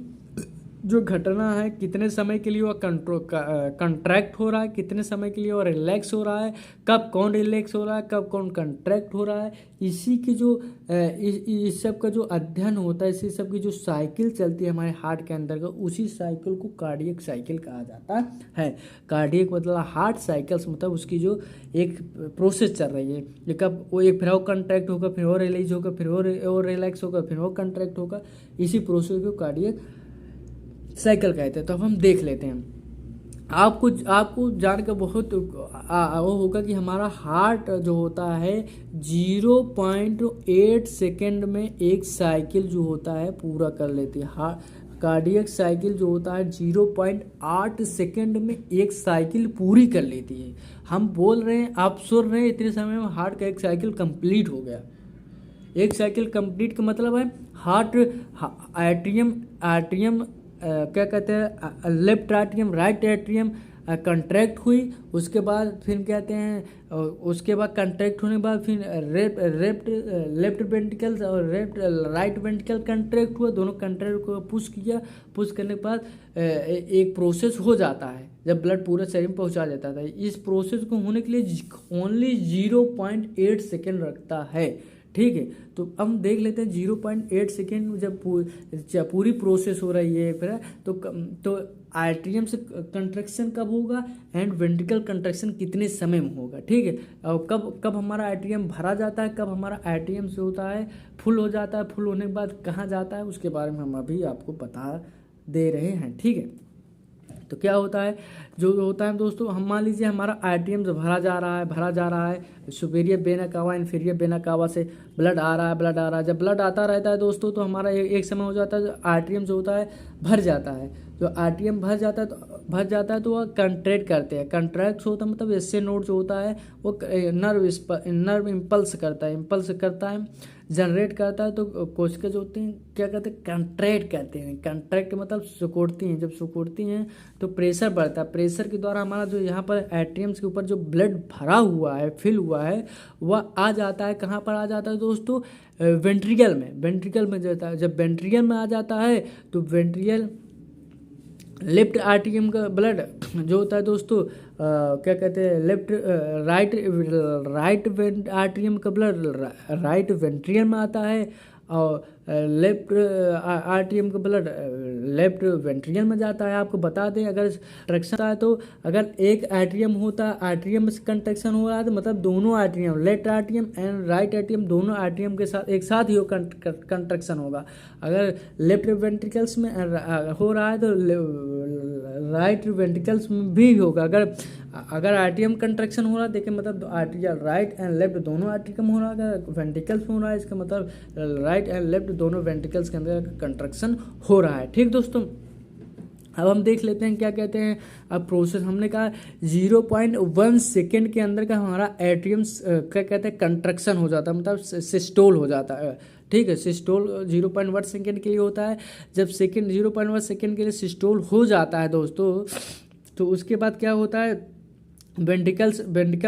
जो घटना है, कितने समय के लिए वह कंट्रैक्ट हो रहा है, कितने समय के लिए वह रिलैक्स हो रहा है, कब कौन रिलैक्स हो रहा है, कब कौन कंट्रैक्ट हो रहा है, इसी की जो इस सब का जो अध्ययन होता है, इसी सब की जो साइकिल चलती है हमारे हार्ट के अंदर का, उसी साइकिल को कार्डियक साइकिल कहा जाता है। कार्डियक मतलब हार्ट साइकिल्स, मतलब उसकी जो एक प्रोसेस चल रही है, ये कब वो एक फिर वो कंट्रैक्ट होगा, फिर वो रिलीज होगा, फिर वो रिलैक्स होगा, फिर वो कंट्रैक्ट होगा, इसी प्रोसेस को कार्डियक साइकिल कहते हैं। तो अब हम देख लेते हैं। आपको जानकर बहुत वो होगा कि हमारा हार्ट जो होता है 0.8 सेकेंड में एक साइकिल जो होता है पूरा कर लेती है। कार्डियक साइकिल जो होता है 0.8 सेकेंड में एक साइकिल पूरी कर लेती है। हम बोल रहे हैं, आप सुन रहे हैं, इतने समय में हार्ट का एक साइकिल कंप्लीट हो गया। एक साइकिल कंप्लीट का मतलब है हार्ट एट्रियम क्या कहते हैं, left atrium right atrium contract हुई, उसके बाद फिर कहते हैं, उसके बाद कंट्रैक्ट होने के बाद फिर लेफ्ट वेंट्रिकल और राइट वेंट्रिकल कंट्रैक्ट हुआ, दोनों कंट्रैक्ट को पुश किया। पुश करने के बाद एक प्रोसेस हो जाता है जब ब्लड पूरे शरीर में पहुंचा जाता है। इस प्रोसेस को होने के लिए ओनली 0.8 सेकेंड रखता है। ठीक है, तो हम देख लेते हैं 0.8 सेकेंड जब पूरी प्रोसेस हो रही है फिर तो आर्ट्रियम से कंट्रैक्शन कब होगा एंड वेंट्रिकल कंट्रैक्शन कितने समय में होगा। ठीक है, और कब हमारा आर्ट्रियम भरा जाता है, कब हमारा आर्ट्रियम से होता है फुल हो जाता है, फुल होने के बाद कहाँ जाता है, उसके बारे में हम अभी आपको बता दे रहे हैं। ठीक है, तो क्या होता है, जो होता है दोस्तों, हम मान लीजिए हमारा आर्ट्रियम जो भरा जा रहा है superior vena cava inferior vena cava से ब्लड आ रहा है। जब ब्लड आता रहता है दोस्तों तो हमारा एक समय हो जाता है आर्ट्रियम जो होता है भर जाता है। जो आरटीएम भर जाता है तो वह कंट्रैक्ट करते हैं। कंट्रैक्ट होता है मतलब एसए नोड जो होता है वो नर्व इम्पल्स करता है, जनरेट करता है, तो कोशिका जो होती हैं क्या कहते हैं, कंट्रैक्ट कहते हैं। कंट्रैक्ट मतलब सिकुड़ती हैं, जब सिकुड़ती हैं तो प्रेशर बढ़ता है। प्रेशर के द्वारा हमारा जो यहाँ पर एट्रियम्स के ऊपर जो ब्लड भरा हुआ है, फिल हुआ है, वह आ जाता है। कहाँ पर आ जाता है दोस्तों? वेंट्रिकल में जाता है। जब वेंट्रिकल में आ जाता है तो वेंट्रिकल लेफ्ट आर्टियम का ब्लड जो होता है दोस्तों क्या कहते हैं, राइट आर्टियम का ब्लड राइट वेंट्रिकल में आता है, और लेफ्ट आर्टियम का ब्लड लेफ्ट वेंट्रिकल में जाता है। आपको बता दें, अगर कंट्रैक्शन होता है तो अगर एक आर्टियम होता है, आर्टियम में कंट्रैक्शन हो रहा है तो मतलब दोनों आर्टियम, लेफ्ट आर्टियम एंड राइट आर्टियम, दोनों आर्टियम के साथ एक साथ ही कंट्रैक्शन होगा। अगर लेफ्ट वेंट्रिकल्स में हो रहा है तो राइट वेंट्रिकल्स में भी होगा। अगर आर्टियम कंट्रैक्शन हो रहा है, देखिए मतलब आर्टिकल राइट एंड लेफ्ट दोनों आर्टिकल हो रहा है। अगर वेंट्रिकल्स में हो रहा है इसका मतलब राइट एंड लेफ्ट दोनों वेंट्रिकल्स के अंदर कंट्रैक्शन हो रहा है। ठीक दोस्तों, अब हम देख लेते हैं क्या कहते हैं। अब प्रोसेस हमने कहा 0.1 सेकेंड के अंदर का हमारा एट्रियम क्या कहते हैं, कंट्रैक्शन हो जाता है, मतलब सिस्टोल हो जाता है। ठीक है, सिस्टोल 0.1 सेकेंड के लिए होता है। जब 0.1 सेकेंड के लिए सिस्टोल हो जाता है दोस्तों, तो उसके बाद क्या होता है, वेंट्रिकल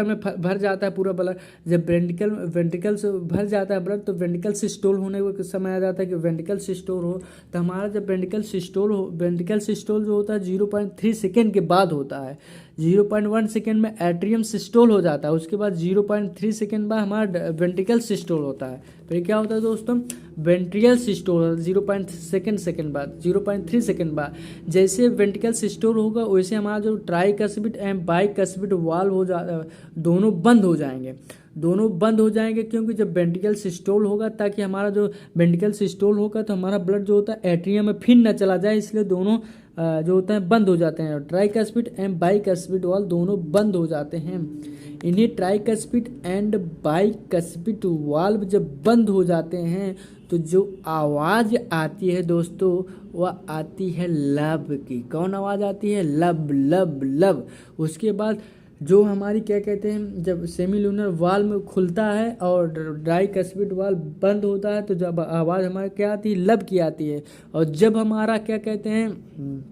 में भर जाता है पूरा ब्लड। जब वेंट्रिकल से भर जाता है ब्लड तो वेंट्रिकल सिस्टोल होने को समय आ जाता है कि वेंट्रिकल सिस्टोल हो। तो हमारा जब वेंट्रिकल सिस्टोल जो होता है 0.3 सेकेंड के बाद होता है। 0.1 सेकेंड में एट्रियम सिस्टोल हो जाता है, उसके बाद 0.3 सेकेंड बाद हमारा वेंट्रिकल सिस्टोल होता है। फिर क्या होता है दोस्तों, वेंट्रिकल सिस्टोल 0.2 सेकेंड बाद, 0.3 सेकेंड बाद। जैसे वेंट्रिकल सिस्टोल होगा वैसे हमारा जो ट्राइकस्पिड एंड बाइकस्पिड वाल्व हो जा दोनों बंद हो जाएंगे। क्योंकि जब वेंट्रिकल सिस्टोल होगा, ताकि हमारा जो वेंट्रिकल सिस्टोल होगा तो हमारा ब्लड जो होता है एट्रियम में फिर न चला जाए, इसलिए दोनों जो होता है बंद हो जाते हैं। ट्राइकस्पिड एंड बाइकस्पिड वाल्व दोनों बंद हो जाते हैं। इन्हीं ट्राइकस्पिड एंड बाइकस्पिड वाल्व जब बंद हो जाते हैं तो जो आवाज़ आती है दोस्तों वह आती है लब की। कौन आवाज़ आती है? लब लब लब। उसके बाद जो हमारी क्या कहते हैं, जब सेमीलूनर वाल्व खुलता है और ट्राइकस्पिड वाल्व बंद होता है तो जब आवाज़ हमारे क्या आती है, लब की आती है। और जब हमारा क्या कहते हैं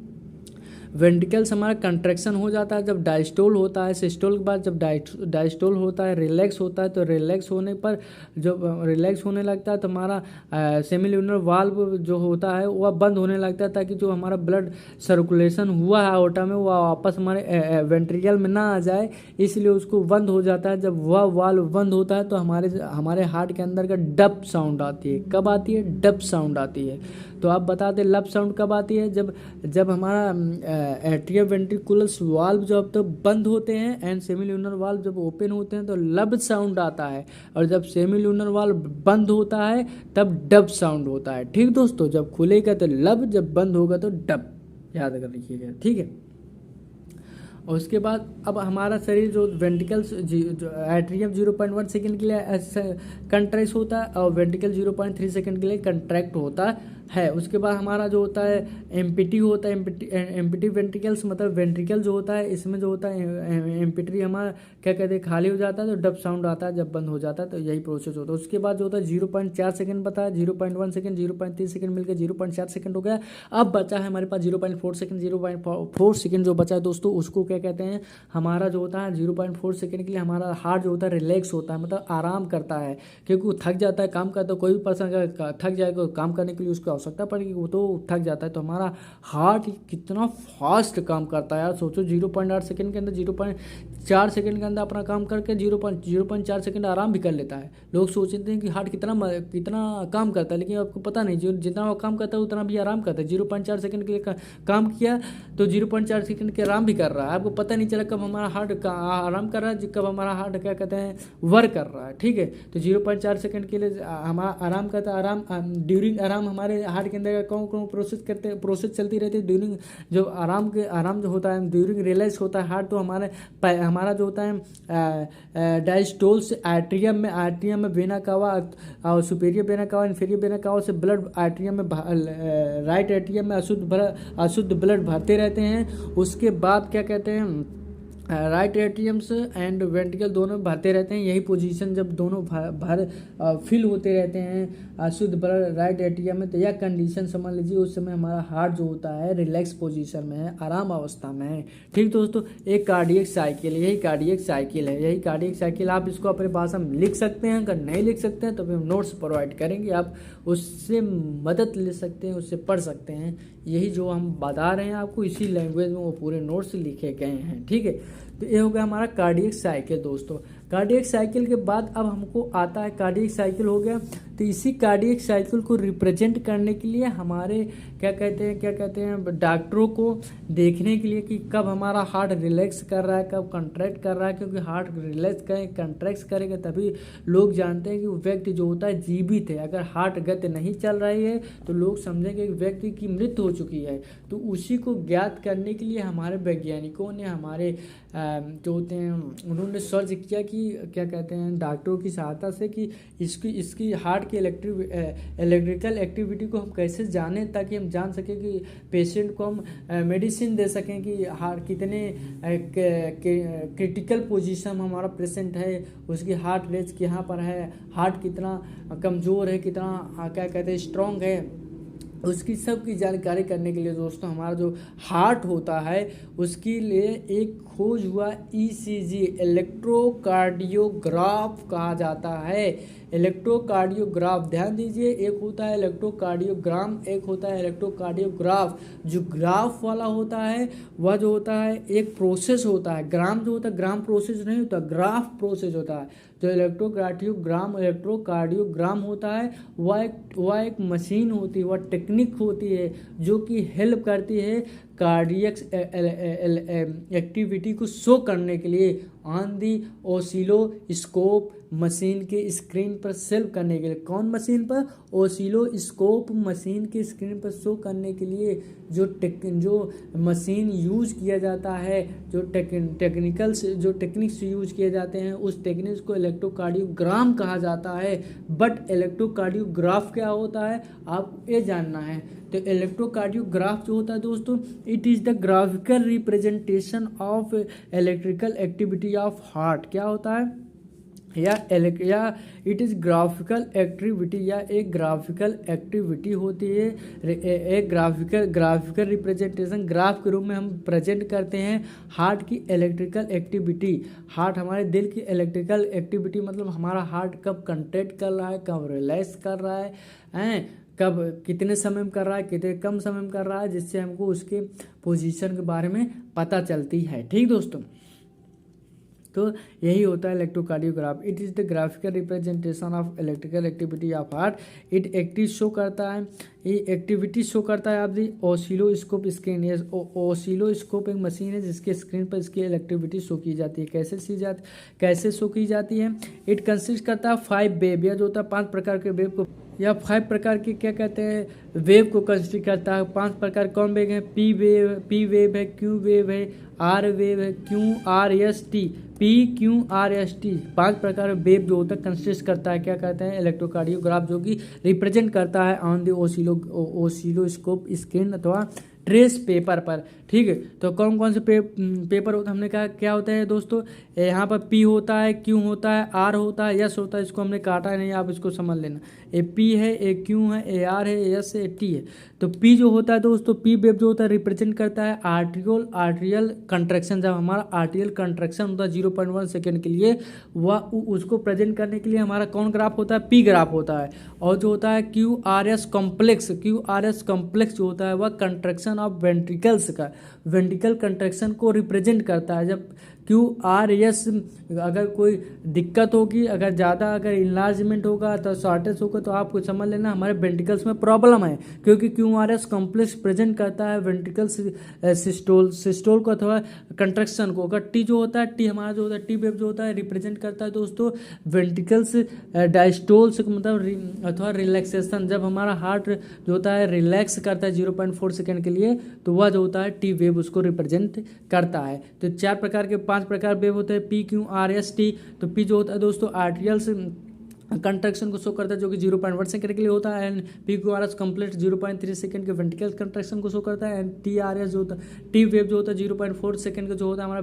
वेंट्रिकल्स हमारा कंट्रैक्शन हो जाता है, जब डायस्टोल होता है, सिस्टोल के बाद जब डायस्टोल होता है, रिलैक्स होता है, तो रिलैक्स होने पर जब रिलैक्स होने लगता है तो हमारा सेमील्यूनर वाल्व जो होता है वह बंद होने लगता है, ताकि जो हमारा ब्लड सर्कुलेशन हुआ है आर्टरी में वह वापस हमारे वेंट्रिकल में ना आ जाए, इसलिए उसको बंद हो जाता है। जब वह वाल्व बंद होता है तो हमारे हार्ट के अंदर का डब साउंड आती है। कब आती है? डब साउंड आती है। तो आप बता दें लब साउंड कब आती है? जब हमारा एट्रियम वेंट्रिकुलस वाल्व जब तो बंद होते हैं एंड सेमील्यूनर वाल्व जब ओपन होते हैं तो लब साउंड आता है, और जब सेमील्यूनर वाल्व बंद होता है तब डब साउंड होता है। ठीक दोस्तों, जब खुलेगा तो लब, जब बंद होगा तो डब, याद कर रखिएगा। ठीक है, और उसके बाद अब हमारा शरीर जो वेंट्रिकल्स एट्रियम 0.1 सेकेंड के लिए कंट्रैक्ट होता है और वेंट्रिकल 0.3 सेकेंड के लिए कंट्रैक्ट होता है। उसके बाद हमारा जो होता है एम्पिटी होता है। एम्पिटी वेंट्रिकल्स मतलब वेंट्रिकल जो होता है इसमें जो होता है एम्पिटी हमारा क्या कहते हैं खाली हो जाता है तो डब साउंड आता है, जब बंद हो जाता है तो यही प्रोसेस होता है। उसके बाद जो होता है 0.4 सेकेंड बताया, 0.1 सेकेंड, 0.3 सेकेंड मिलकर 0.4 सेकेंड हो गया। अब बचा है हमारे पास 0.4 सेकेंड। 0.4 सेकेंड जो बचा है दोस्तों उसको क्या कहते हैं, हमारा जो होता है 0.4 सेकेंड के लिए हमारा हार्ट जो होता है रिलैक्स होता है, मतलब आराम करता है, क्योंकि वो थक जाता है काम करता है। कोई भी पर्सन अगर थक जाएगा काम करने के लिए उसको आवश्यकता पड़ेगी, वो तो थक जाता है। तो हमारा हार्ट कितना फास्ट काम करता है यार, सोचो 0.8 सेकेंड के अंदर 0.4 सेकेंड के अंदर अपना काम करके 0.4 सेकेंड आराम भी कर लेता है। लोग सोचते हैं कि हार्ट कितना काम करता है, लेकिन आपको पता नहीं, जो जितना वो काम करता है उतना भी आराम करता है। 0.4 सेकेंड के लिए काम किया तो 0.4 सेकेंड के आराम भी कर रहा है। आपको पता नहीं चला कब हमारा हार्ट आराम कर रहा है, कब हमारा हार्ट क्या कहते हैं वर्क कर रहा है। ठीक है, तो 0.4 सेकेंड के लिए हमारा आराम करता है। आराम ड्यूरिंग आराम हमारे हार्ट के अंदर कौन प्रोसेस चलती रहती है ड्यूरिंग जो आराम जो होता है, ड्यूरिंग रिलैक्स होता है हार्ट, तो हमारे हमारा जो होता है डायस्टोल से आर्ट्रियम में वेना कावा और superior vena cava inferior vena cava से ब्लड आर्ट्रियम में राइट एट्रियम में अशुद्ध ब्लड भरते रहते हैं। उसके बाद क्या कहते हैं राइट एट्रियम्स एंड वेंट्रिकल दोनों भरते रहते हैं। यही पोजीशन जब दोनों भर फिल होते रहते हैं अशुद्ध ब्लड राइट एट्रियम में, तो यह कंडीशन समझ लीजिए उस समय हमारा हार्ट जो होता है रिलैक्स पोजीशन में है, आराम अवस्था में है। ठीक दोस्तों, एक कार्डियक साइकिल, यही कार्डियक साइकिल है। यही कार्डियक साइकिल आप इसको अपने भाषा में लिख सकते हैं, अगर नहीं लिख सकते हैं तो फिर नोट्स प्रोवाइड करेंगे, आप उससे मदद ले सकते हैं, उससे पढ़ सकते हैं। यही जो हम बता रहे हैं आपको इसी लैंग्वेज में वो पूरे नोट्स लिखे गए हैं। ठीक है, तो ये हो गया हमारा कार्डियक साइकिल दोस्तों। कार्डियक साइकिल के बाद अब हमको आता है कार्डियक साइकिल हो गया, तो इसी कार्डियक साइकिल को रिप्रेजेंट करने के लिए हमारे क्या कहते हैं डॉक्टरों को देखने के लिए कि कब हमारा हार्ट रिलैक्स कर रहा है, कब कंट्रैक्ट कर रहा है, क्योंकि हार्ट रिलैक्स कंट्रैक्ट करेगा तभी लोग जानते हैं कि व्यक्ति जो होता है जीवित है। अगर हार्ट गति नहीं चल रही है तो लोग समझेंगे कि व्यक्ति की मृत्यु हो चुकी है। तो उसी को ज्ञात करने के लिए हमारे वैज्ञानिकों ने हमारे जो होते हैं उन्होंने सर्च किया कि क्या कहते हैं डॉक्टरों की सहायता से कि इसकी हार्ट की इलेक्ट्रिकल एक्टिविटी को हम कैसे जानें, ताकि हम जान सकें कि पेशेंट को हम मेडिसिन दे सकें कि हार्ट कितने क्रिटिकल पोजीशन में हमारा पेशेंट है, उसकी हार्ट रेट कहाँ पर है, हार्ट कितना कमज़ोर है, कितना क्या कहते हैं स्ट्रॉन्ग है, उसकी सब की जानकारी करने के लिए दोस्तों हमारा जो हार्ट होता है उसके लिए एक खोज हुआ ECG इलेक्ट्रोकार्डियोग्राफ कहा जाता है। इलेक्ट्रोकार्डियोग्राफ ध्यान दीजिए, एक होता है इलेक्ट्रोकार्डियोग्राम, एक होता है इलेक्ट्रोकार्डियोग्राफ। जो ग्राफ वाला होता है वह जो होता है एक प्रोसेस होता है, ग्राम जो होता है ग्राम प्रोसेस नहीं होता, ग्राफ प्रोसेस होता है। जो इलेक्ट्रोकार्डियोग्राम होता है वह एक मशीन होती है, वह टेक्निक होती है जो कि हेल्प करती है कार्डियक एक्टिविटी को शो करने के लिए ऑन दी ओसिलोस्कोप मशीन के स्क्रीन पर सेव करने के लिए। कौन मशीन पर? ओसिलोस्कोप मशीन के स्क्रीन पर शो करने के लिए जो मशीन यूज किया जाता है, जो टेक्निक्स यूज किए जाते हैं, उस टेक्निक्स को इलेक्ट्रोकार्डियोग्राम कहा जाता है। बट इलेक्ट्रोकार्डियोग्राफ क्या होता है आपको ये जानना है। तो इलेक्ट्रोकार्डियोग्राफ जो होता है दोस्तों, it is the graphical representation of electrical activity of heart. क्या होता है या इट इज़ ग्राफिकल एक्टिविटी, या एक ग्राफिकल एक्टिविटी होती है। एक ग्राफिकल रिप्रेजेंटेशन ग्राफ के रूप में हम प्रेजेंट करते हैं हार्ट की इलेक्ट्रिकल एक्टिविटी। हार्ट हमारे दिल की इलेक्ट्रिकल एक्टिविटी मतलब हमारा हार्ट कब कंट्रैक्ट कर रहा है, कब रिलैक्स कर रहा है, कब कितने समय में कर रहा है, कितने कम समय में कर रहा है, जिससे हमको उसके पोजीशन के बारे में पता चलती है। ठीक दोस्तों, तो यही होता है electrocardiograph. It is the graphical representation of electrical activity of heart. It active show करता है, ये एक्टिविटी शो करता है आप दी ओसिलोस्कोप स्क्रीन। ये ओसिलोस्कोप एक मशीन है जिसके स्क्रीन पर इसकी एक्टिविटी शो की जाती है। कैसे शो की जाती है? इट कंसिस्ट करता है 5 वेव, या जो होता है 5 प्रकार के वेव को, या 5 प्रकार के क्या कहते हैं वेव को कंसिस्ट करता है। 5 प्रकार कौन वेव है? पी वेव है, क्यू वेव है, आर वेव है, QRST, PQRST। 5 प्रकार वेव जो होता है कंसिस्ट करता है क्या कहते हैं इलेक्ट्रोकार्डियोग्राफ, जो कि रिप्रेजेंट करता है ऑन द ओसिलोस्कोप स्क्रीन अथवा ट्रेस पेपर पर। ठीक है, तो कौन कौन से पेपर होता है हमने कहा क्या होता है दोस्तों, यहाँ पर P होता है, Q होता है, R होता है, S होता है। इसको हमने काटा नहीं, आप इसको समझ लेना। ए P है, ए Q है, ए R है, ए S है, ए T है। तो P जो होता है दोस्तों, P वेव जो होता है रिप्रेजेंट करता है आर्ट्रियल कंट्रैक्शन। जब हमारा आर्ट्रियल कंट्रैक्शन होता है 0.1 सेकेंड के लिए, वह उसको प्रेजेंट करने के लिए हमारा कौन ग्राफ होता है? P ग्राफ होता है। और जो होता है QRS कॉम्प्लेक्स जो होता है वह कंट्रैक्शन ऑफ वेंट्रिकल्स का, वेंट्रिकल कंट्रैक्शन को रिप्रेजेंट करता है। जब QRS अगर कोई दिक्कत होगी, अगर ज़्यादा अगर इन्लार्जमेंट होगा तो शॉर्टेज होगा, तो आपको समझ लेना हमारे वेंट्रिकल्स में प्रॉब्लम है, क्योंकि QRS कॉम्प्लेक्स प्रेजेंट करता है वेंट्रिकल सिस्टोल को अथवा कंट्रैक्शन को। अगर T जो होता है, T हमारा जो होता है T वेव जो होता है रिप्रेजेंट करता है दोस्तों वेंट्रिकल्स डायस्टोल से मतलब अथवा रिलैक्सेशन। जब हमारा हार्ट जो होता है रिलैक्स करता है 0.4 सेकेंड के लिए, तो वह जो होता है T वेव वेव उसको रिप्रेजेंट करता है। तो 4 प्रकार के 5 प्रकार वेव होते हैं, P Q R S T. तो पी जो होता है दोस्तों आर्टियल्स कंट्रैक्शन को शो करता है जो कि 0.1 सेकंड के लिए होता है, and P Q R S complete 0.3 second के वेंट्रिकल कंट्रैक्शन को शो करता है, एंड टी आर एस जो होता है टी वेव जो होता है 0.4 सेकंड का जो होता है हमारा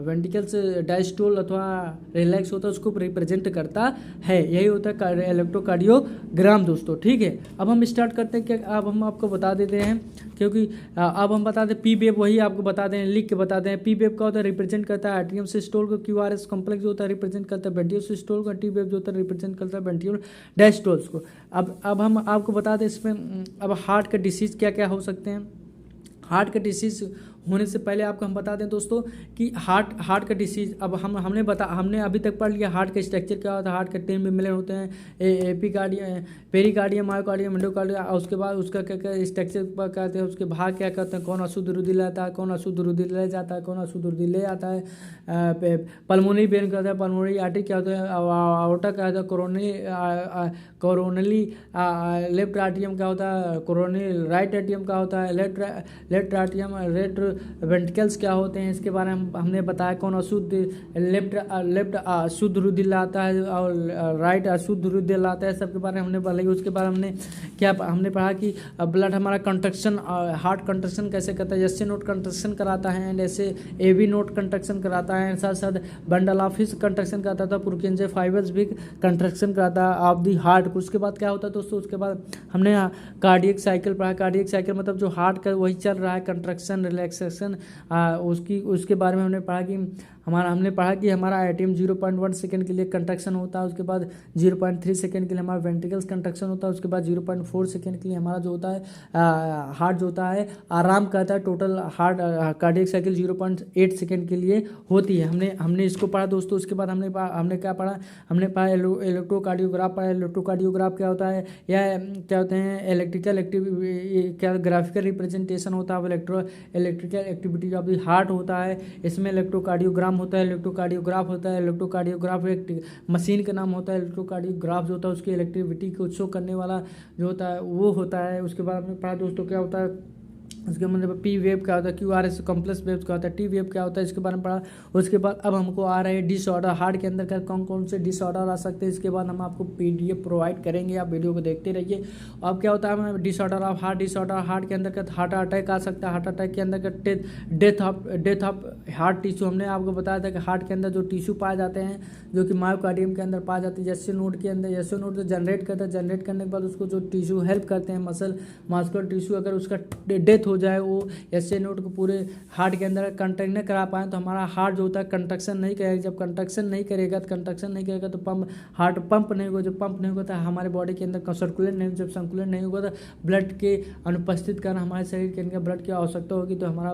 वेंट्रिकल्स डायस्टोल अथवा रिलैक्स होता है उसको रिप्रेजेंट करता है। यही होता है इलेक्ट्रोकार्डियोग्राम दोस्तों। ठीक है, अब हम स्टार्ट करते हैं कि अब हम आपको बता देते हैं, क्योंकि अब हम बता दें पी वेव, वही आपको बता दें, लिख के बता दें। पी वेव का होता है रिप्रेजेंट करता है एट्रियम सिस्टोल को, क्यू आर एस कॉम्प्लेक्स जो होता है रिप्रेजेंट करता है वेंट्रिकल सिस्टोल का, टी वेव जो होता है रिप्रेजेंट करता है वेंट्रिकल डायस्टोल्स को। अब हम आपको बता दें इसमें अब हार्ट का डिसीज क्या क्या हो सकते हैं। हार्ट का डिसीज होने से पहले आपको हम बता दें दोस्तों कि हार्ट का डिसीज, अब हमने अभी तक पढ़ लिया हार्ट का स्ट्रक्चर क्या होता है। हार्ट के 3 मेम्ब्रेन होते हैं, एपिकार्डियम, पेरिकार्डियम, मायोकार्डियम, एंडोकार्डियम। उसके बाद उसका क्या क्या स्ट्रक्चर कहते हैं, उसके भाग क्या कहते हैं, कौन अशुद्ध रुधिर लाता है, कौन अशुद्ध रुधिर ले जाता है, कौन अशुद्ध रुधिर ले आता है। पल्मोनरी वेन क्या होता है, पल्मोनरी आर्टरी क्या होता है, आर्टरी क्या होता है, कोरोनली लेफ्ट आर्टियम क्या होता है, कोरोनरी राइट आर्टियम क्या होता है, लेफ्ट आर्टियम, लेफ्ट वेंट्रिकल्स क्या होते हैं, इसके बारे में हमने बताया। कौन अशुद्ध लेफ्ट शुद्ध रुधिर लाता है और राइट अशुद्ध रुधिर लाता है, सबके बारे में हमने पढ़ा। उसके बाद हमने पढ़ा कि ब्लड हमारा कंट्रक्शन, हार्ट कंट्रक्शन कैसे करता है, एस नोट कंट्रक्शन कराता है, एंड ऐसे ए बी नोट कंट्रक्शन कराता है, साथ साथ बंडल ऑफ हिस कंट्रक्शन कराता था, पुरकिंजे फाइबर्स भी कंट्रक्शन कराता है ऑफ दी हार्ट। उसके बाद क्या होता है दोस्तों, उसके बाद हमने कार्डियक साइकिल पढ़ा। कार्डियक साइकिल मतलब जो हार्ट का वही चल रहा है, कंट्रक्शन रिलैक्सेशन, उसके बारे में हमने पढ़ा कि हमारा एटीएम 0.1 सेकंड के लिए कंट्रक्शन होता है, उसके बाद 0.3 सेकंड के लिए हमारा वेंट्रिकल्स कंट्रक्शन होता है, उसके बाद 0.4 सेकंड के लिए हमारा जो होता है हार्ट जो होता है आराम करता है। Total heart cardiac cycle 0.8 second के लिए होती है। हमने इसको पढ़ा दोस्तों। उसके बाद हमने क्या पढ़ा, हमने पढ़ा इलेक्ट्रोकार्डियोग्राफ पढ़ा। इलेक्ट्रोकार्डियोग्राफ क्या होता है, या क्या होते हैं इलेक्ट्रिकल क्या ग्राफिकल रिप्रेजेंटेशन होता है electrical activity of the heart होता है। इसमें इलेक्ट्रोकार्डियोग्राम होता है, इलेक्ट्रोकार्डियोग्राफ एक मशीन का नाम होता है। इलेक्ट्रोकार्डियोग्राफ जो होता है उसकी इलेक्ट्रिविटी को शो करने वाला जो होता है वो होता है। उसके बाद हमने पढ़ा दोस्तों क्या होता है, उसके मतलब पी वेव क्या होता है, Q R S complex wave क्या होता है, टी वेव क्या होता है, इसके बारे में पढ़ा। उसके बाद अब हमको आ रहा है डिसऑर्डर, हार्ट के अंदर का कौन कौन से डिसऑर्डर आ सकते हैं, इसके बाद हम आपको पीडीएफ प्रोवाइड करेंगे, आप वीडियो को देखते रहिए। अब क्या होता है disorder of heart, disorder heart के अंदर का हार्ट अटैक आ सकता है, हार्ट अटैक के अंदर का डेथ ऑफ हार्ट टिश्यू। हमने आपको बताया था कि हार्ट के अंदर जो टिश्यू पाए जाते हैं जो कि मायोकार्डियम के अंदर पाए जाते हैं, एस नोड के अंदर, एस नोड जो जनरेट करता है, जनरेट करने के बाद उसको जो टिश्यू हेल्प करते हैं मस्कुलर टिश्यू, अगर उसका डेथ हो जाए वो एस नोड को पूरे हार्ट के अंदर कंट्रैक्ट नहीं करा पाए तो हमारा हार्ट जो होता है कंट्रक्शन नहीं करेगा। जब कंट्रक्शन नहीं करेगा तो हार्ट पंप नहीं होगा, जब पंप नहीं होगा तो हमारे बॉडी के अंदर सर्कुलेट नहीं, जब सर्कुलेट नहीं होगा तो ब्लड के अनुपस्थित कारण हमारे शरीर के अंदर ब्लड की आवश्यकता होगी, तो हमारा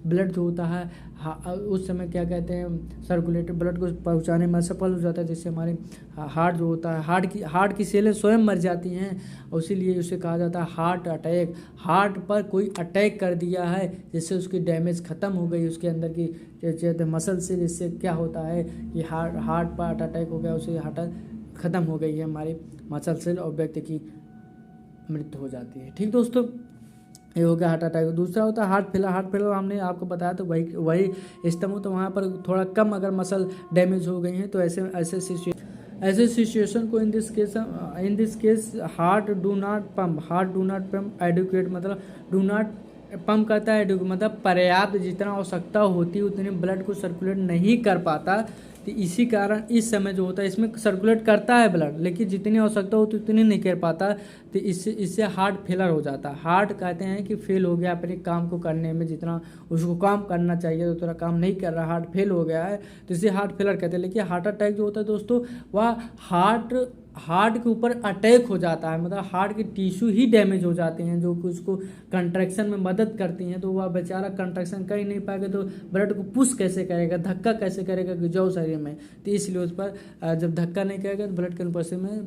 ब्लड जो होता है उस समय क्या कहते हैं सर्कुलेटेड ब्लड को पहुंचाने में असफल हो जाता है, जिससे हमारी हार्ट जो होता है हार्ट की सेलें स्वयं मर जाती हैं, इसीलिए उसे कहा जाता है हार्ट अटैक। हार्ट पर कोई अटैक कर दिया है जिससे उसकी डैमेज ख़त्म हो गई, उसके अंदर की मसल से, जिससे क्या होता है कि हार्ट पर अटैक हो गया, उसे हार्ट ख़त्म हो गई है हमारी मसल सेल और व्यक्ति की मृत्यु हो जाती है। ठीक दोस्तों, ये हो गया हार्ट अटैक। दूसरा होता है हार्ट फेलर हमने आपको बताया तो वही स्टम हो, तो वहाँ पर थोड़ा कम अगर मसल डैमेज हो गई हैं तो ऐसे सिचुएशन को in this case heart do not pump adequate, मतलब डू नॉट पंप करता है, मतलब पर्याप्त जितना आवश्यकता होती है उतनी ब्लड को सर्कुलेट नहीं कर पाता। तो इसी कारण इस समय जो होता है इसमें सर्कुलेट करता है ब्लड, लेकिन जितनी आवश्यकता होती है उतनी नहीं कर पाता, तो इससे हार्ट फेलर हो जाता है। हार्ट कहते हैं कि फेल हो गया अपने काम को करने में, जितना उसको काम करना चाहिए तो थोड़ा काम नहीं कर रहा, हार्ट फेल हो गया है, तो इसे हार्ट फेलर कहते हैं। लेकिन हार्ट अटैक जो होता है दोस्तों वह हार्ट के ऊपर अटैक हो जाता है, मतलब हार्ट के टिश्यू ही डैमेज हो जाते हैं जो कि उसको कंट्रैक्शन में मदद करती हैं, तो वह बेचारा कंट्रैक्शन कर ही नहीं पाएगा, तो ब्लड को पुश कैसे करेगा, धक्का कैसे करेगा जो शरीर में, तो इसलिए उस पर जब धक्का नहीं करेगा तो ब्लड के अनुपस्थिति में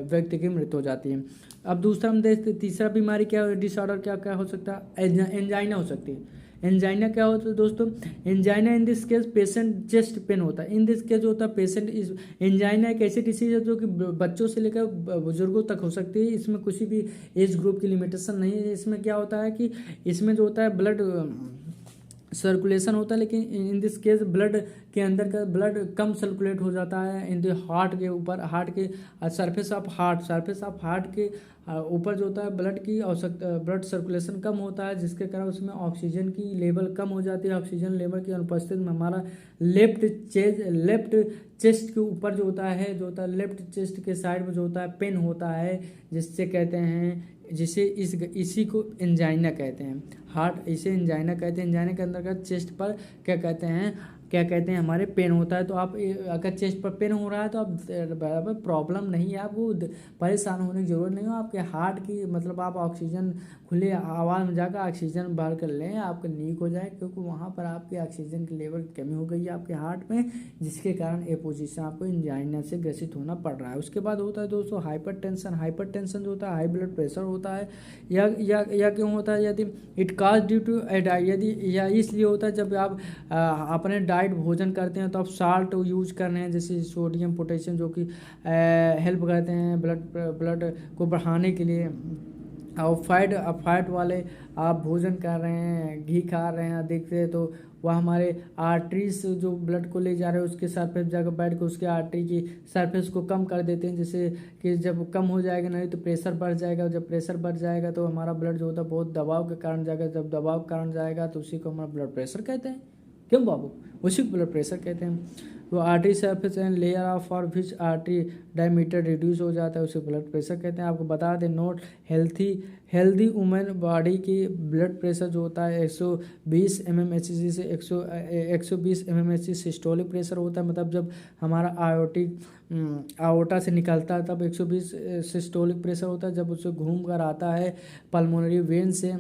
व्यक्ति की मृत्यु हो जाती है। अब दूसरा हम देखते तीसरा बीमारी क्या डिसऑर्डर क्या हो सकता है, एंजाइना हो सकती है। एंजाइना क्या होता है दोस्तों? Angina in this case patient chest pain होता है। इन दिस केस जो होता है पेशेंट इस एंजाइना एक ऐसी डिसीज है जो कि बच्चों से लेकर बुजुर्गों तक हो सकती है। इसमें किसी भी एज ग्रुप की लिमिटेशन नहीं है। इसमें क्या होता है कि इसमें जो होता है ब्लड सर्कुलेशन होता है, लेकिन इन दिस केस ब्लड के अंदर का ब्लड कम सर्कुलेट हो जाता है इन द हार्ट के ऊपर, हार्ट के सरफेस ऑफ हार्ट के ऊपर जो होता है ब्लड की आवश्यकता, ब्लड सर्कुलेशन कम होता है, जिसके कारण उसमें ऑक्सीजन की लेवल कम हो जाती है। ऑक्सीजन लेवल की अनुपस्थिति में हमारा लेफ्ट चेस्ट के ऊपर जो होता है लेफ्ट चेस्ट के साइड में जो होता है पेन होता है, जिससे कहते हैं इसी को एंजाइना कहते हैं। हार्ट इसे एंजाइना कहते हैं। एंजाइना के अंदर का चेस्ट पर क्या कहते हैं हमारे पेन होता है। तो आप अगर चेस्ट पर पेन हो रहा है तो आप बराबर प्रॉब्लम नहीं है, आपको परेशान होने की जरूरत नहीं हो। आपके हार्ट की मतलब आप ऑक्सीजन खुले आवाज़ में जाकर ऑक्सीजन बाहर कर लें, आपका लीक हो जाए, क्योंकि वहाँ पर आपके ऑक्सीजन की लेवल की कमी हो गई है आपके हार्ट में, जिसके कारण ये पोजीशन आपको एंजाइना से ग्रसित होना पड़ रहा है। उसके बाद होता है दोस्तों हाइपरटेंशन जो होता है हाई ब्लड प्रेशर होता है। या क्यों होता है? यदि इट काज ड्यू टू यदि या इसलिए होता है जब आप अपने डाइट भोजन करते हैं तो आप साल्ट यूज कर रहे हैं, जैसे सोडियम पोटेशियम, जो कि हेल्प करते हैं ब्लड को बढ़ाने के लिए। और फैट वाले आप भोजन कर रहे हैं, घी खा रहे हैं, देखते हैं तो वह हमारे आर्टरीज जो ब्लड को ले जा रहे हैं उसके सरफेस जाकर बैठ के उसके आर्टरी की सरफेस को कम कर देते हैं, जैसे कि जब कम हो जाएगा नहीं तो प्रेशर बढ़ जाएगा। जब प्रेशर बढ़ जाएगा तो हमारा ब्लड जो होता है बहुत दबाव के कारण जाएगा। जब दबाव के कारण जाएगा तो उसी को हमारा ब्लड प्रेशर कहते हैं। क्यों बाबू? उसी को ब्लड प्रेशर कहते हैं। तो artery surface and layer of for which artery diameter reduce हो जाता है, उसे ब्लड प्रेशर कहते हैं। आपको बता दें नोट, हेल्दी वुमेन बॉडी की ब्लड प्रेशर जो होता है 120 mmHg से 120 mmHg सिस्टोलिक प्रेशर होता है। मतलब जब हमारा आयोटा से निकलता है तब 120 सिस्टोलिक प्रेशर होता है। जब उसे घूम कर आता है पल्मोनरी वेन से,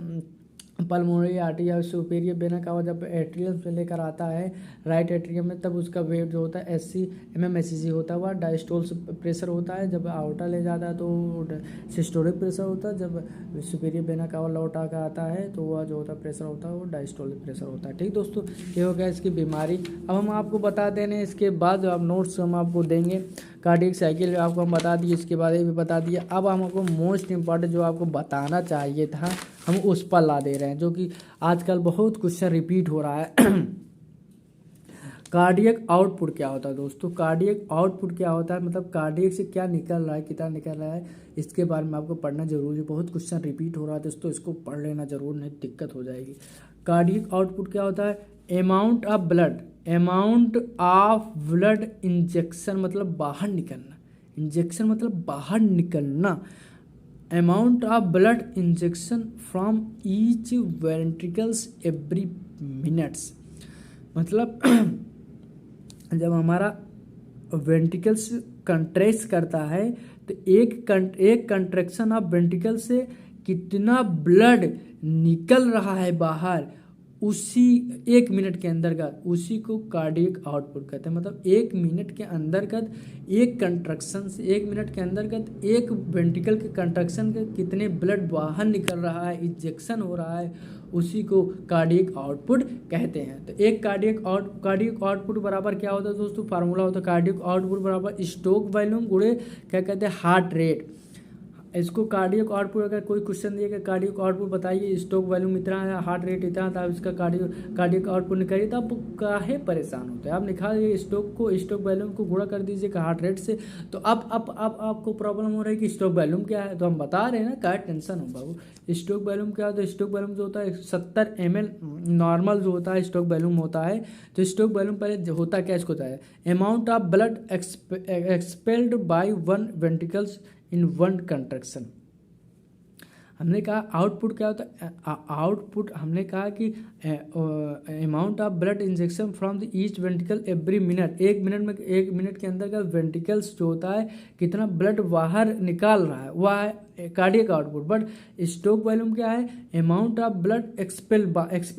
पल्मोनरी आर्टरी या सुपीरियर वेना का जब एट्रियम से लेकर आता है राइट एट्रियम में, तब उसका वेट जो होता है 80 mmHg होता है। वह डायस्टोल प्रेशर होता है। जब आउटा ले जाता है तो सिस्टोलिक प्रेशर होता है। जब सुपीरियर वेना का लौटा कर आता है तो वह जो होता है प्रेशर होता है वो डायस्टोलिक प्रेशर होता है। ठीक दोस्तों, ये हो गया इसकी बीमारी। अब हम आपको बता देने इसके बाद जो आप नोट्स हम आपको देंगे, कार्डियक साइकिल आपको हम बता दिए, इसके बारे में बता दिया। अब हम आपको मोस्ट इम्पॉर्टेंट जो आपको बताना चाहिए था हम उस पर ला दे रहे हैं, जो कि आजकल बहुत क्वेश्चन रिपीट हो रहा है। कार्डियक आउटपुट क्या होता है दोस्तों? कार्डियक आउटपुट क्या होता है, मतलब कार्डियक से क्या निकल रहा है, कितना निकल रहा है, इसके बारे में आपको पढ़ना जरूरी है। बहुत क्वेश्चन रिपीट हो रहा है दोस्तों, इसको पढ़ लेना जरूर, नहीं दिक्कत हो जाएगी। कार्डियक आउटपुट क्या होता है? अमाउंट ऑफ ब्लड इंजेक्शन, मतलब बाहर निकलना, इंजेक्शन मतलब बाहर निकलना। Amount of blood injection from each ventricles every minutes, मतलब जब हमारा वेंट्रिकल्स कंट्रैक्ट करता है तो एक कंट्रैक्शन ऑफ वेंट्रिकल से कितना ब्लड निकल रहा है बाहर उसी 1 मिनट के अंतर्गत, उसी को कार्डियक आउटपुट कहते हैं। मतलब 1 मिनट के अंतर्गत एक कंट्रक्शन से 1 मिनट के अंतर्गत एक वेंट्रिकल के कंट्रक्शन के कितने ब्लड बाहर निकल रहा है, इंजेक्शन हो रहा है, उसी को कार्डियक आउटपुट कहते हैं। तो एक कार्डियक आउटपुट बराबर क्या होता है दोस्तों? फार्मूला होता है कार्डियक आउटपुट बराबर स्ट्रोक वॉल्यूम गुणे क्या कहते हैं हार्ट रेट। इसको कार्डियक आउटपुट अगर कोई क्वेश्चन दिएगा कार्डियक आउटपुट बताइए, स्ट्रोक वॉल्यूम इतना है, हार्ट रेट इतना था, इसका कार्डियक आउटपुट निकालिए, तो आप काहे परेशान होते हैं? आप निकालिए स्ट्रोक वॉल्यूम को गुणा कर दीजिएगा हार्ट रेट से। तो अब आपको प्रॉब्लम हो रही है कि स्ट्रोक वॉल्यूम क्या है, तो हम बता रहे हैं ना, क्या टेंशन हो बाबू। स्ट्रोक वॉल्यूम क्या होता है? स्ट्रोक वॉल्यूम जो होता है 70 ml नॉर्मल जो होता है स्ट्रोक वॉल्यूम होता है। तो स्ट्रोक वॉल्यूम पहले होता क्या, इसको होता है amount of blood expelled by one ventricles in one construction. हमने कहा आउटपुट क्या होता है? आउटपुट हमने कहा कि amount of blood injection from the each ventricle every minute, 1 minute के अंदर का वेंट्रिकल्स जो होता है कितना ब्लड बाहर निकाल रहा है, वह है cardiac output. But stroke volume क्या है? अमाउंट ऑफ ब्लड एक्सपेल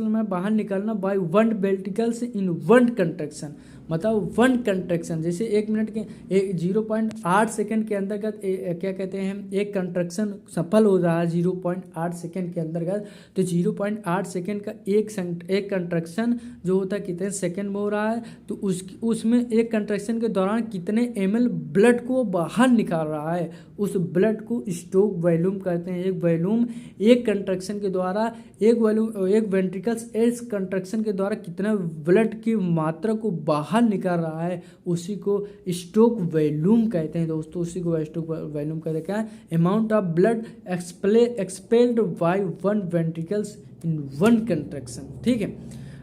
में बाहर निकलना by one ventricles in one construction, मतलब 1 कंट्रैक्शन, जैसे 1 मिनट के 0.8 सेकेंड के अंतर्गत क्या कहते हैं, एक कंट्रैक्शन सफल हो रहा है 0.8 सेकेंड के अंतर्गत, तो 0.8 सेकेंड का एक कंट्रैक्शन जो होता है कितने सेकेंड में हो रहा है, तो उसमें एक कंट्रैक्शन के दौरान कितने ml ब्लड को बाहर निकाल रहा है, उस ब्लड को स्टोक वॉल्यूम कहते हैं। एक वॉल्यूम एक कंट्रैक्शन के द्वारा, एक वेंट्रिकल्स इस कंट्रैक्शन के द्वारा कितना ब्लड की मात्रा को बाहर निकाल रहा है, उसी को स्टोक वॉल्यूम कहते हैं दोस्तों। उसी को स्टोक वॉल्यूम कहते हैं। क्या, amount of blood expelled by 1 ventricles in 1 contraction. ठीक है,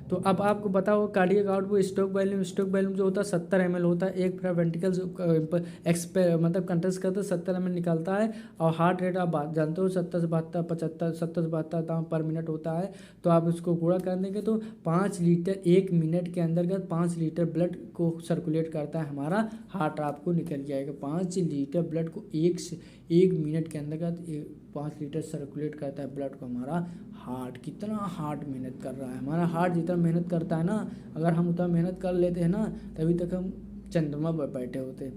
तो अब आपको बताओ कार्डियक आउटपुट स्टोक वॉल्यूम जो होता है 70 ml होता है। एक वेंट्रिकल्स मतलब कंट्रैक्ट करते 70 ml निकलता है, और हार्ट रेट आप जानते हो 70 से 72 75 70 से 72 पर मिनट होता है। तो आप इसको गुणा कर देंगे तो 5 लीटर 1 मिनट के अंतर्गत 5 लीटर ब्लड को सर्कुलेट करता है हमारा हार्ट, आपको निकल जाएगा 5 लीटर ब्लड को 1 मिनट के अंतर्गत 5 लीटर सर्कुलेट करता है ब्लड को हमारा हार्ट। कितना हार्ट मेहनत कर रहा है हमारा हार्ट, जितना मेहनत करता है ना, अगर हम उतना मेहनत कर लेते हैं ना, तभी तक हम चंद्रमा पर बैठे होते।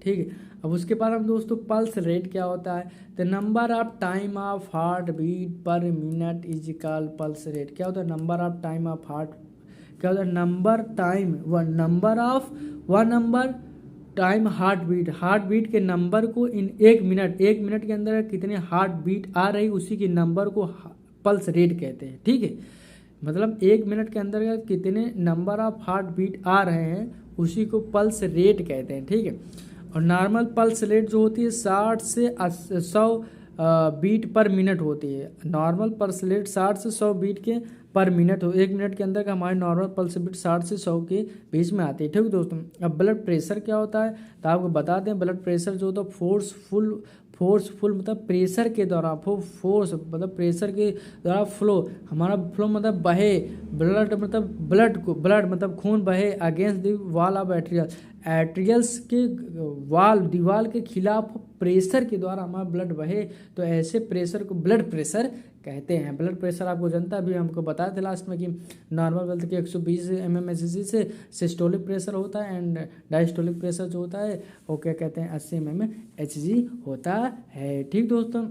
ठीक है, अब उसके बाद हम दोस्तों पल्स रेट क्या होता है, the number of time of heart beat per minute is equal pulse rate. क्या होता है, number of time of heart, क्या होता है, नंबर टाइम हार्ट बीट के नंबर को इन 1 मिनट के अंदर कितने हार्ट बीट आ रही, उसी के नंबर को पल्स रेट कहते हैं। ठीक है, मतलब 1 मिनट के अंदर कितने नंबर ऑफ हार्ट बीट आ रहे हैं, उसी को पल्स रेट कहते हैं। ठीक है, और नॉर्मल पल्स रेट जो होती है 60 से 100 बीट पर मिनट होती है। नॉर्मल पल्स रेट 60 से 100 बीट के पर मिनट हो, 1 मिनट के अंदर का हमारी नॉर्मल पल्स बीट 60 से 100 के बीच में आती है। ठीक है दोस्तों, अब ब्लड प्रेशर क्या होता है, तो आपको बता दें ब्लड प्रेशर जो होता है फोर्सफुल मतलब प्रेशर के द्वारा, फोर्स मतलब प्रेशर के द्वारा फ्लो, हमारा फ्लो मतलब बहे, ब्लड मतलब खून बहे अगेंस्ट द वॉल ऑफ एट्रियल्स के दीवार के खिलाफ प्रेशर के द्वारा हमारा ब्लड बहे, तो ऐसे प्रेशर को ब्लड प्रेशर कहते हैं। ब्लड प्रेशर आपको जनता अभी हमको बताया था लास्ट में कि नॉर्मल वेल्थ के 120 mmHg से सिस्टोलिक प्रेशर होता है, एंड डायस्टोलिक प्रेशर जो होता है वो क्या कहते हैं 80 mmHg होता है। ठीक दोस्तों,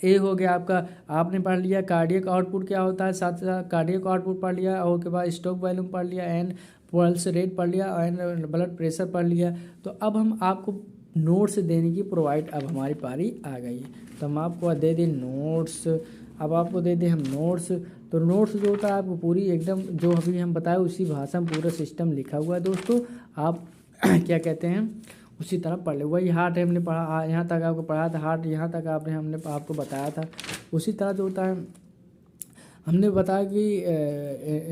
ये हो गया आपका, आपने पढ़ लिया कार्डियक आउटपुट क्या होता है, साथ साथ कार्डियक आउटपुट पढ़ लिया, और उसके बाद स्टोक वॉल्यूम पढ़ लिया, एंड पल्स रेट पढ़ लिया, एंड ब्लड प्रेशर पढ़ लिया। तो अब हम आपको नोट्स देने की प्रोवाइड, अब हमारी पारी आ गई है, तो हम आपको दे दें नोट्स। अब आपको दे दें हम नोट्स, तो नोट्स जो होता है आपको पूरी एकदम जो अभी हम बताए उसी भाषा में पूरा सिस्टम लिखा हुआ है दोस्तों, आप क्या कहते हैं उसी तरह पढ़ ले। वही हार्ट हमने पढ़ा, यहाँ तक आपको पढ़ाया था हार्ट, यहाँ तक हमने आपको बताया था, उसी तरह जो होता है हमने बताया कि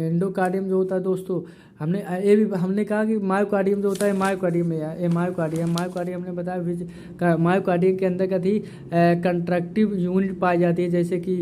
एंडोकार्डियम जो होता है दोस्तों, हमने कहा कि मायोकार्डियम जो होता है, मायोकार्डियम हमने बताया मायोकार्डियम के अंदर ही कंट्रैक्टिव यूनिट पाई जाती है, जैसे कि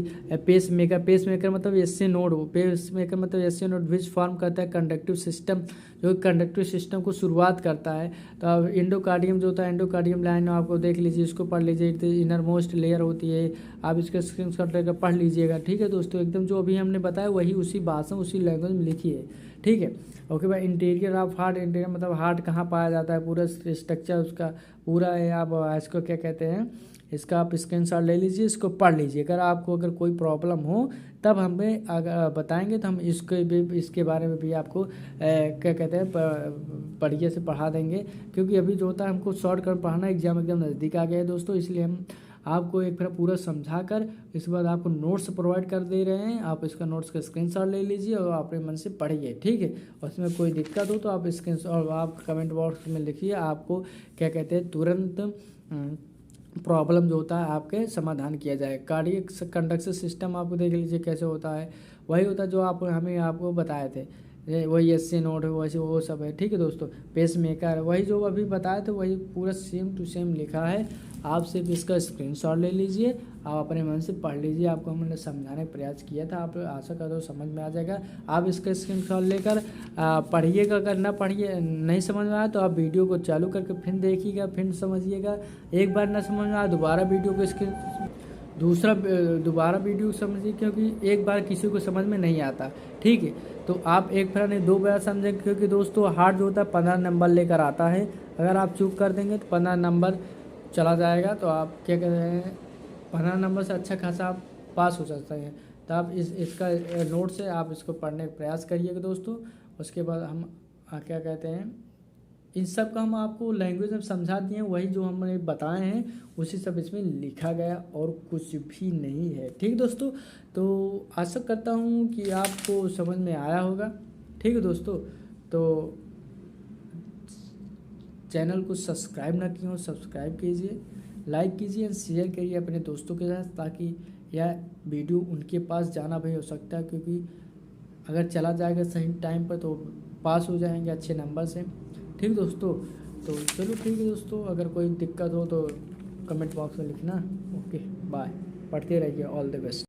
पेसमेकर मतलब एसए नोड हो, पेसमेकर मतलब एसए नोड विच फॉर्म करता है कंडक्टिव सिस्टम, जो कंडक्टिव सिस्टम को शुरुआत करता है। तो अब एंडोकार्डियम जो होता है, एंडोकार्डियम लाइन आपको देख लीजिए, इसको पढ़ लीजिए, इनर मोस्ट लेयर होती है, आप इसका स्क्रीनशॉट लेकर पढ़ लीजिएगा। ठीक है दोस्तों, एकदम जो अभी हमने बताया वही उसी भाषा उसी लैंग्वेज में लिखी है। ठीक है, ओके भाई। इंटीरियर ऑफ हार्ट, इंटीरियर मतलब हार्ट कहाँ पाया जाता है, पूरा स्ट्रक्चर उसका पूरा है। आप इसको क्या कहते हैं, इसका आप स्क्रीनशॉट ले लीजिए, इसको पढ़ लीजिए। अगर कोई प्रॉब्लम हो तब हमें अगर बताएंगे तो हम इसके बारे में भी आपको क्या कहते हैं बढ़िया से पढ़ा देंगे, क्योंकि अभी जो होता है हमको शॉर्ट कर पढ़ाना, एग्जाम एकदम नज़दीक आ गया है दोस्तों, इसलिए हम आपको एक फिर पूरा समझा कर इसके बाद आपको नोट्स प्रोवाइड कर दे रहे हैं। आप इसका नोट्स का स्क्रीनशॉट ले लीजिए और अपने मन से पढ़िए। ठीक है, उसमें कोई दिक्कत हो तो आप स्क्रीनशॉट आप कमेंट बॉक्स में लिखिए, आपको क्या कहते हैं तुरंत प्रॉब्लम जो होता है आपके समाधान किया जाए। कार्डियक कंडक्शन सिस्टम आपको देख लीजिए कैसे होता है, वही होता है जो आपको बताए थे, वही एससी नोड है, वैसे वो सब है। ठीक है दोस्तों, पेस मेकर वही जो अभी बताया था वही पूरा सेम टू सेम लिखा है। आप सिर्फ इसका स्क्रीनशॉट ले लीजिए, आप अपने मन से पढ़ लीजिए, आपको हमने समझाने का प्रयास किया था, आप आशा करते हो समझ में आ जाएगा। आप इसका स्क्रीनशॉट लेकर पढ़िएगा, अगर ना पढ़िए नहीं समझ में आया तो आप वीडियो को चालू करके फिर देखिएगा, फिर समझिएगा। एक बार ना समझ में आया दोबारा वीडियो को दोबारा वीडियो समझिए, क्योंकि एक बार किसी को समझ में नहीं आता, ठीक है। तो आप एक फेरा नहीं 2 फेरा समझेंगे, क्योंकि दोस्तों हार्ट जो होता है 15 नंबर लेकर आता है। अगर आप चूक कर देंगे तो 15 नंबर चला जाएगा, तो आप क्या कहते हैं 15 नंबर से अच्छा खासा आप पास हो सकते हैं। तो आप इसका नोट से आप इसको पढ़ने का प्रयास करिएगा दोस्तों। उसके बाद हम क्या कहते हैं इन सब का हम आपको लैंग्वेज में समझा दिए हैं, वही जो हमने बताए हैं उसी सब इसमें लिखा गया और कुछ भी नहीं है। ठीक दोस्तों, तो आशा करता हूँ कि आपको समझ में आया होगा। ठीक है दोस्तों, तो चैनल को सब्सक्राइब ना किए हो सब्सक्राइब कीजिए, लाइक कीजिए और शेयर करिए अपने दोस्तों के साथ, ताकि यह वीडियो उनके पास जाना भी हो सकता है, क्योंकि अगर चला जाएगा सही टाइम पर तो पास हो जाएंगे अच्छे नंबर से। ठीक दोस्तों, तो चलो ठीक है दोस्तों, अगर कोई दिक्कत हो तो कमेंट बॉक्स में लिखना। ओके बाय, पढ़ते रहिए, ऑल द बेस्ट।